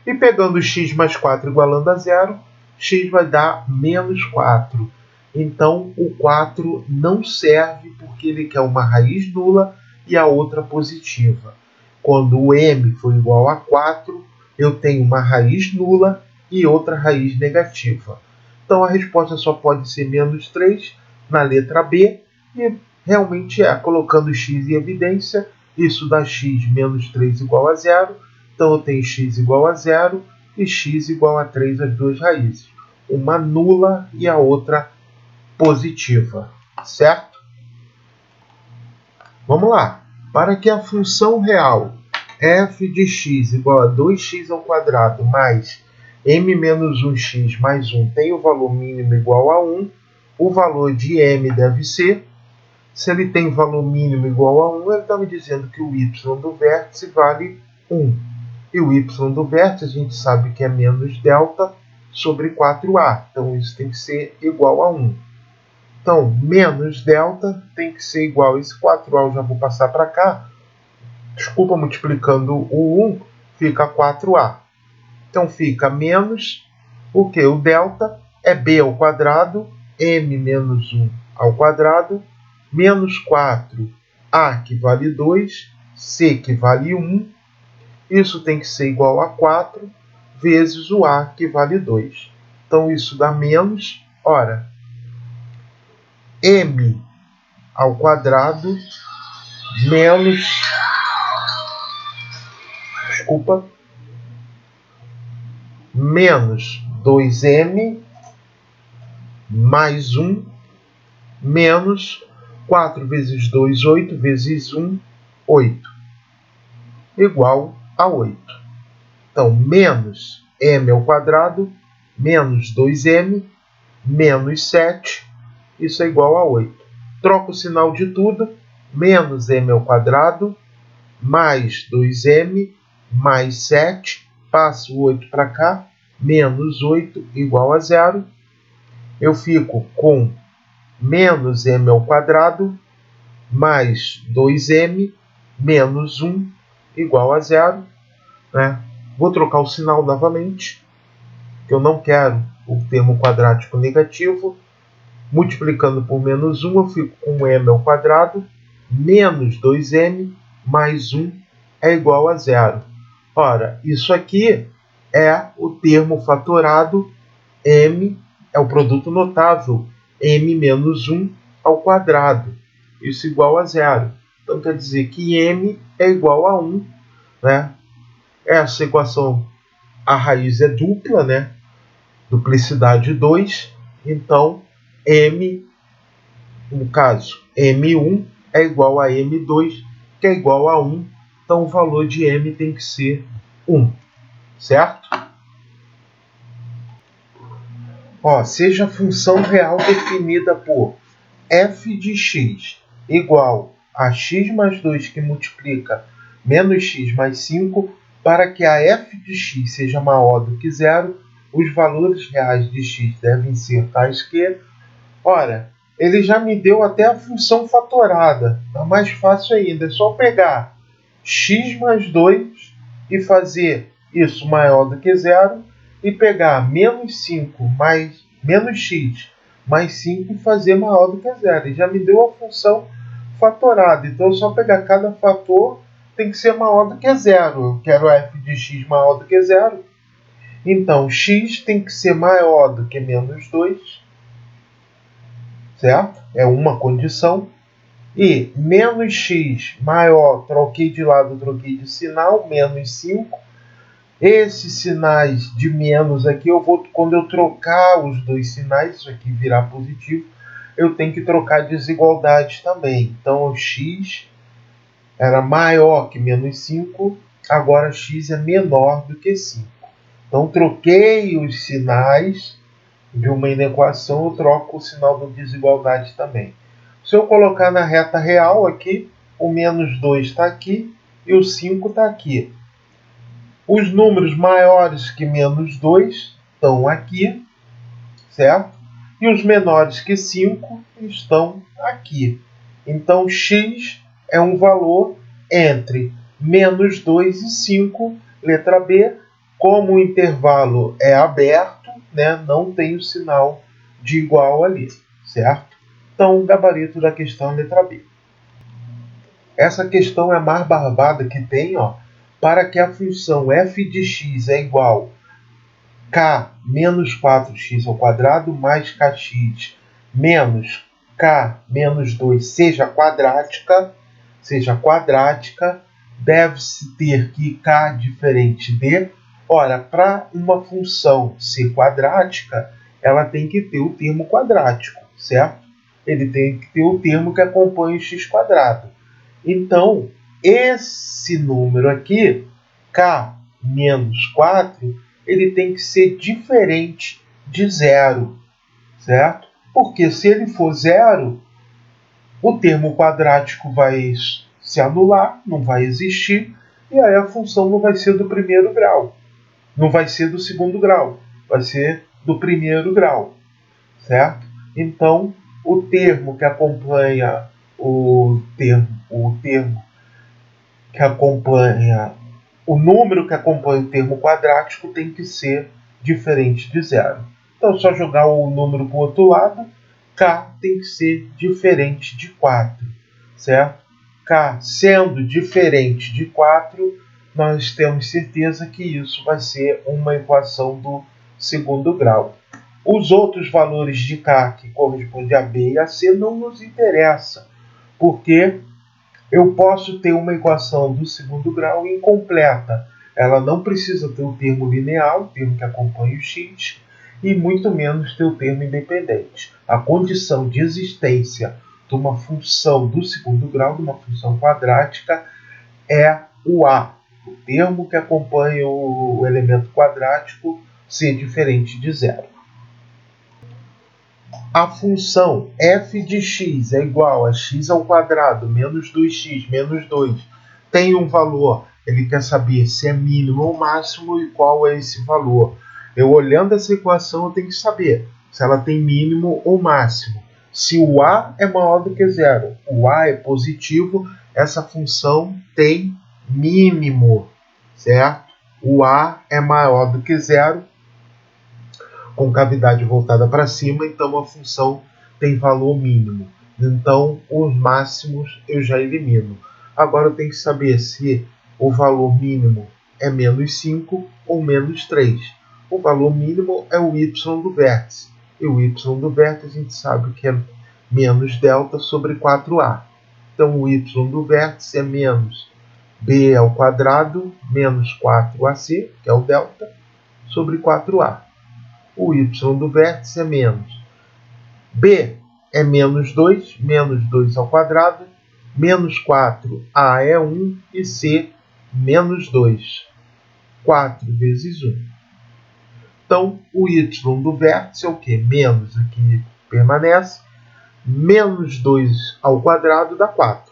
E pegando x mais 4 igualando a 0, x vai dar menos 4. Então, o 4 não serve porque ele quer uma raiz nula e a outra positiva. Quando o m for igual a 4, eu tenho uma raiz nula e outra raiz negativa. Então, a resposta só pode ser menos 3 na letra B, e realmente é. Colocando x em evidência, isso dá x menos 3 igual a 0. Então, eu tenho x igual a 0 e x igual a 3, as duas raízes. Uma nula e a outra positiva, certo? Vamos lá. Para que a função real f de x igual a 2x ao quadrado mais m menos 1x mais 1 tenha o valor mínimo igual a 1, o valor de m deve ser, se ele tem valor mínimo igual a 1, ele está me dizendo que o y do vértice vale 1. E o y do vértice a gente sabe que é menos delta sobre 4a. Então, isso tem que ser igual a 1. Então, menos delta tem que ser igual a esse 4a. Eu já vou passar para cá. Desculpa, multiplicando o 1, fica 4a. Então, fica menos o que? O delta é b ao quadrado, m menos 1 ao quadrado, menos 4a, que vale 2, c, que vale 1. Isso tem que ser igual a 4 vezes o a, que vale 2. Então, isso dá menos, ora, m ao quadrado menos 2m mais 1 menos 4 vezes 2, 8, vezes 1, 8, igual a 8. Então, menos m ao quadrado menos 2m menos 7, isso é igual a 8. Troco o sinal de tudo, menos m ao quadrado mais 2m mais 7, passo o 8 para cá, menos 8 igual a 0. Eu fico com menos m ao quadrado mais 2m menos 1 igual a 0. Né? Vou trocar o sinal novamente, que eu não quero o termo quadrático negativo. Multiplicando por menos 1, eu fico com m ao quadrado menos 2m mais 1 é igual a 0. Ora, isso aqui é o termo fatorado, m é o produto notável, m menos 1 ao quadrado. Isso igual a 0. Então, quer dizer que m é igual a 1. Né? Essa equação, a raiz é dupla, né? Duplicidade 2. Então, m no caso, M1 é igual a M2, que é igual a 1. Então, o valor de M tem que ser 1, certo? Ó, seja a função real definida por f de x igual a x mais 2 que multiplica menos x mais 5, para que a f de x seja maior do que zero, os valores reais de x devem ser tais que... Ora, ele já me deu até a função fatorada. Está mais fácil ainda. É só pegar x mais 2 e fazer isso maior do que zero, e pegar menos 5 mais menos x mais 5 e fazer maior do que zero. Ele já me deu a função fatorada. Então, é só pegar cada fator, tem que ser maior do que zero. Eu quero f de x maior do que zero. Então, x tem que ser maior do que menos 2, certo? É uma condição. E menos x maior, troquei de lado, troquei de sinal, menos 5. Esses sinais de menos aqui, quando eu trocar os dois sinais, isso aqui virar positivo, eu tenho que trocar desigualdade também. Então, o x era maior que menos 5, agora x é menor do que 5. Então, troquei os sinais de uma inequação, eu troco o sinal da desigualdade também. Se eu colocar na reta real aqui, o menos 2 está aqui e o 5 está aqui. Os números maiores que menos 2 estão aqui, certo? E os menores que 5 estão aqui. Então, x é um valor entre menos 2 e 5, letra B. Como o intervalo é aberto, né, não tem o sinal de igual ali, certo? Então, o gabarito da questão é letra B. Essa questão é a mais barbada que tem, ó. Para que a função f de x é igual a k menos 4x ao quadrado mais kx menos k menos 2 seja quadrática, deve-se ter que k diferente de... Ora, para uma função ser quadrática, ela tem que ter o termo quadrático, certo? Ele tem que ter o termo que acompanha o x quadrado. Então, esse número aqui, k menos 4, ele tem que ser diferente de zero, certo? Porque se ele for zero, o termo quadrático vai se anular, não vai existir, e aí a função não vai ser do primeiro grau. Não vai ser do segundo grau, vai ser do primeiro grau, certo? Então, o termo que acompanha o número que acompanha o termo quadrático tem que ser diferente de zero. Então, é só jogar o número para o outro lado, k tem que ser diferente de 4, certo? K sendo diferente de 4, nós temos certeza que isso vai ser uma equação do segundo grau. Os outros valores de k, que correspondem a b e a c, não nos interessa, porque eu posso ter uma equação do segundo grau incompleta. Ela não precisa ter o termo linear, o termo que acompanha o x, e muito menos ter o termo independente. A condição de existência de uma função do segundo grau, de uma função quadrática, é o a, o termo que acompanha o elemento quadrático, ser diferente de zero. A função f de x é igual a x ao quadrado menos 2x menos 2 tem um valor. Ele quer saber se é mínimo ou máximo e qual é esse valor. Eu olhando essa equação, eu tenho que saber se ela tem mínimo ou máximo. Se o a é maior do que zero, o a é positivo, essa função tem mínimo, certo? O a é maior do que zero, com cavidade voltada para cima, então a função tem valor mínimo. Então, os máximos eu já elimino. Agora eu tenho que saber se o valor mínimo é menos 5 ou menos 3. O valor mínimo é o y do vértice. E o y do vértice a gente sabe que é menos delta sobre 4a. Então, o y do vértice é menos b ao quadrado menos 4ac, que é o delta, sobre 4a. O y do vértice é menos b é menos 2 ao quadrado, menos 4a é 1 e c menos 2. 4 vezes 1. Então, o y do vértice é o quê? Menos aqui permanece. Menos 2 ao quadrado dá 4,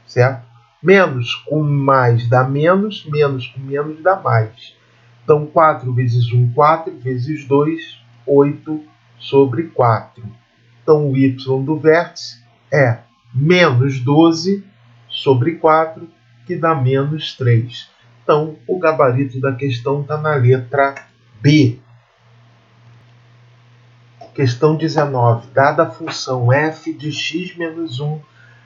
certo? Menos com mais dá menos, menos com menos dá mais. Então, 4 vezes 1, 4, vezes 2, 8 sobre 4. Então, o y do vértice é menos 12 sobre 4, que dá menos 3. Então, o gabarito da questão está na letra B. Questão 19. Dada a função f de x menos 1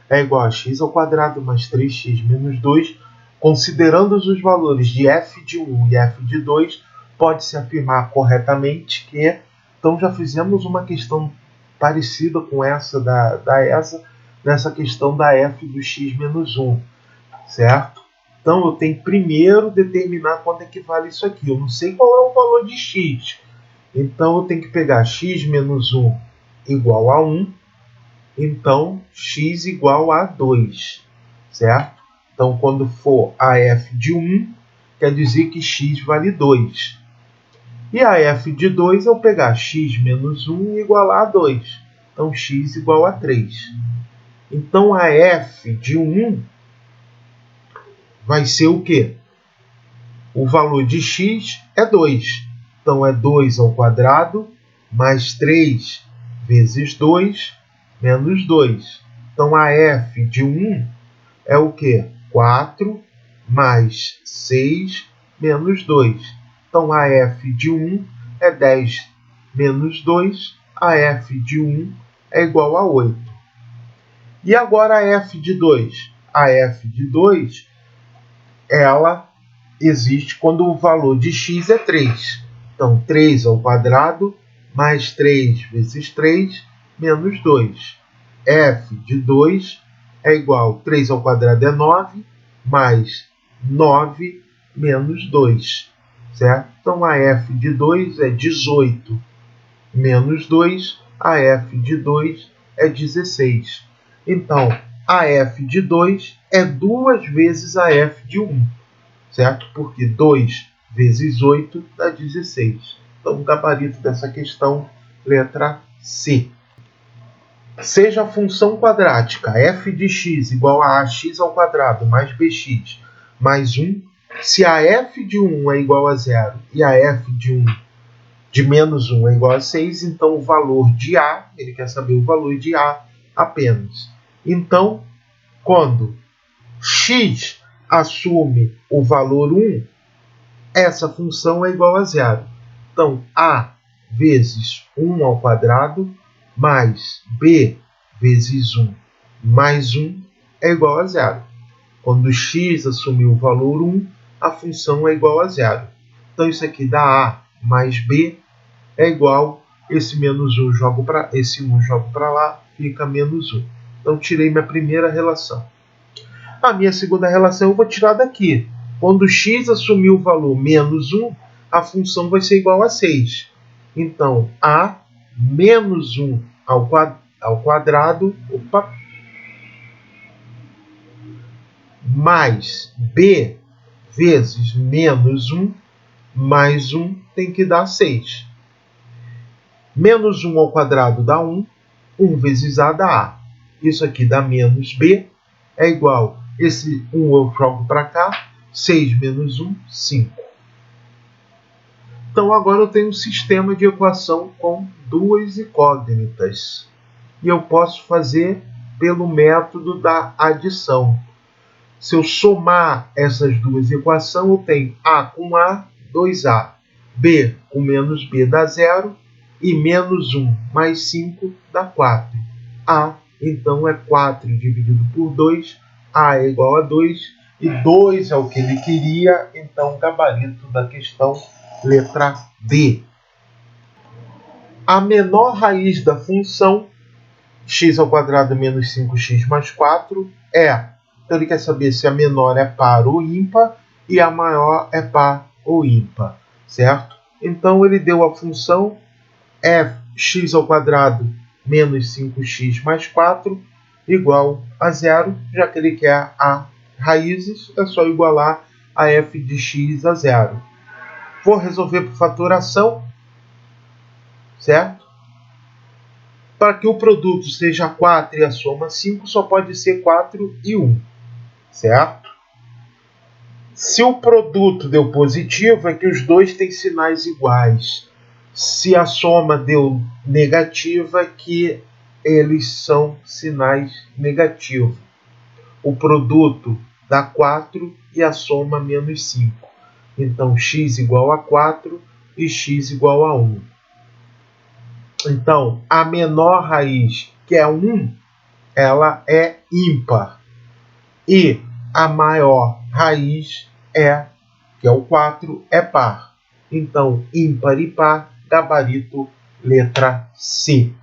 é igual a x ao quadrado mais 3x menos 2, considerando os valores de f de 1 e f de 2, pode-se afirmar corretamente que... Então, já fizemos uma questão parecida com essa da ESA, nessa questão da f do x menos 1, certo? Então, eu tenho que primeiro determinar quanto é que vale isso aqui. Eu não sei qual é o valor de x. Então, eu tenho que pegar x menos 1 igual a 1. Então, x igual a 2, certo? Então, quando for a f de 1, quer dizer que x vale 2. E a f de 2 eu pegar x menos 1 e igualar a 2. Então, x igual a 3. Então, a f de 1 vai ser o quê? O valor de x é 2. Então, é 2 ao quadrado mais 3 vezes 2 menos 2. Então, a f de 1 é o quê? 4 mais 6 menos 2. Então, a f de 1 é 10 menos 2. A f de 1 é igual a 8. E agora a f de 2? A f de 2, ela existe quando o valor de x é 3. Então, 3 ao quadrado mais 3 vezes 3 menos 2. f de 2 é igual a 3 ao quadrado é 9, mais 9 menos 2. Certo? Então, a f de 2 é 18 menos 2, a f de 2 é 16. Então, a f de 2 é 2 vezes a f de 1, certo? Porque 2 vezes 8 dá 16. Então, o gabarito dessa questão, letra C. Seja a função quadrática f de x igual a ax ao quadrado mais bx mais 1, se a f de 1 é igual a 0 e a f de menos 1 é igual a 6, então o valor de a, ele quer saber o valor de a apenas. Então, quando x assume o valor 1, essa função é igual a 0. Então, a vezes 1 ao quadrado mais b vezes 1 mais 1 é igual a 0. Quando x assumiu o valor 1, a função é igual a 0. Então, isso aqui dá a mais b é igual, esse menos 1 jogo para esse 1 jogo para lá, fica menos 1. Então, tirei minha primeira relação. A minha segunda relação eu vou tirar daqui. Quando x assumir o valor menos 1, a função vai ser igual a 6. Então, a menos 1 ao quadrado, mais b vezes menos 1 mais 1 tem que dar 6. Menos 1 ao quadrado dá 1. 1 vezes a dá a. Isso aqui dá menos b. É igual. Esse 1 eu jogo para cá. 6 menos 1, 5. Então, agora eu tenho um sistema de equação com duas incógnitas. E eu posso fazer pelo método da adição. Se eu somar essas duas equações, eu tenho a com a, 2a. B com menos b dá 0. E menos 1 mais 5 dá 4. A, então, é 4 dividido por 2. A é igual a 2. E 2 é o que ele queria. Então, o gabarito da questão, letra D. A menor raiz da função x ao quadrado menos 5x mais 4 é... Então, ele quer saber se a menor é par ou ímpar e a maior é par ou ímpar, certo? Então, ele deu a função x ao quadrado menos 5x mais 4 igual a zero, já que ele quer a raízes, é só igualar a f de x a zero. Vou resolver por fatoração, certo? Para que o produto seja 4 e a soma 5, só pode ser 4 e 1, certo? Se o produto deu positivo, é que os dois têm sinais iguais. Se a soma deu negativa, é que eles são sinais negativos. O produto dá 4 e a soma menos 5. Então, x igual a 4 e x igual a 1. Então, a menor raiz, que é 1, ela é ímpar. E a maior raiz, que é o 4, é par. Então, ímpar e par, gabarito, letra C.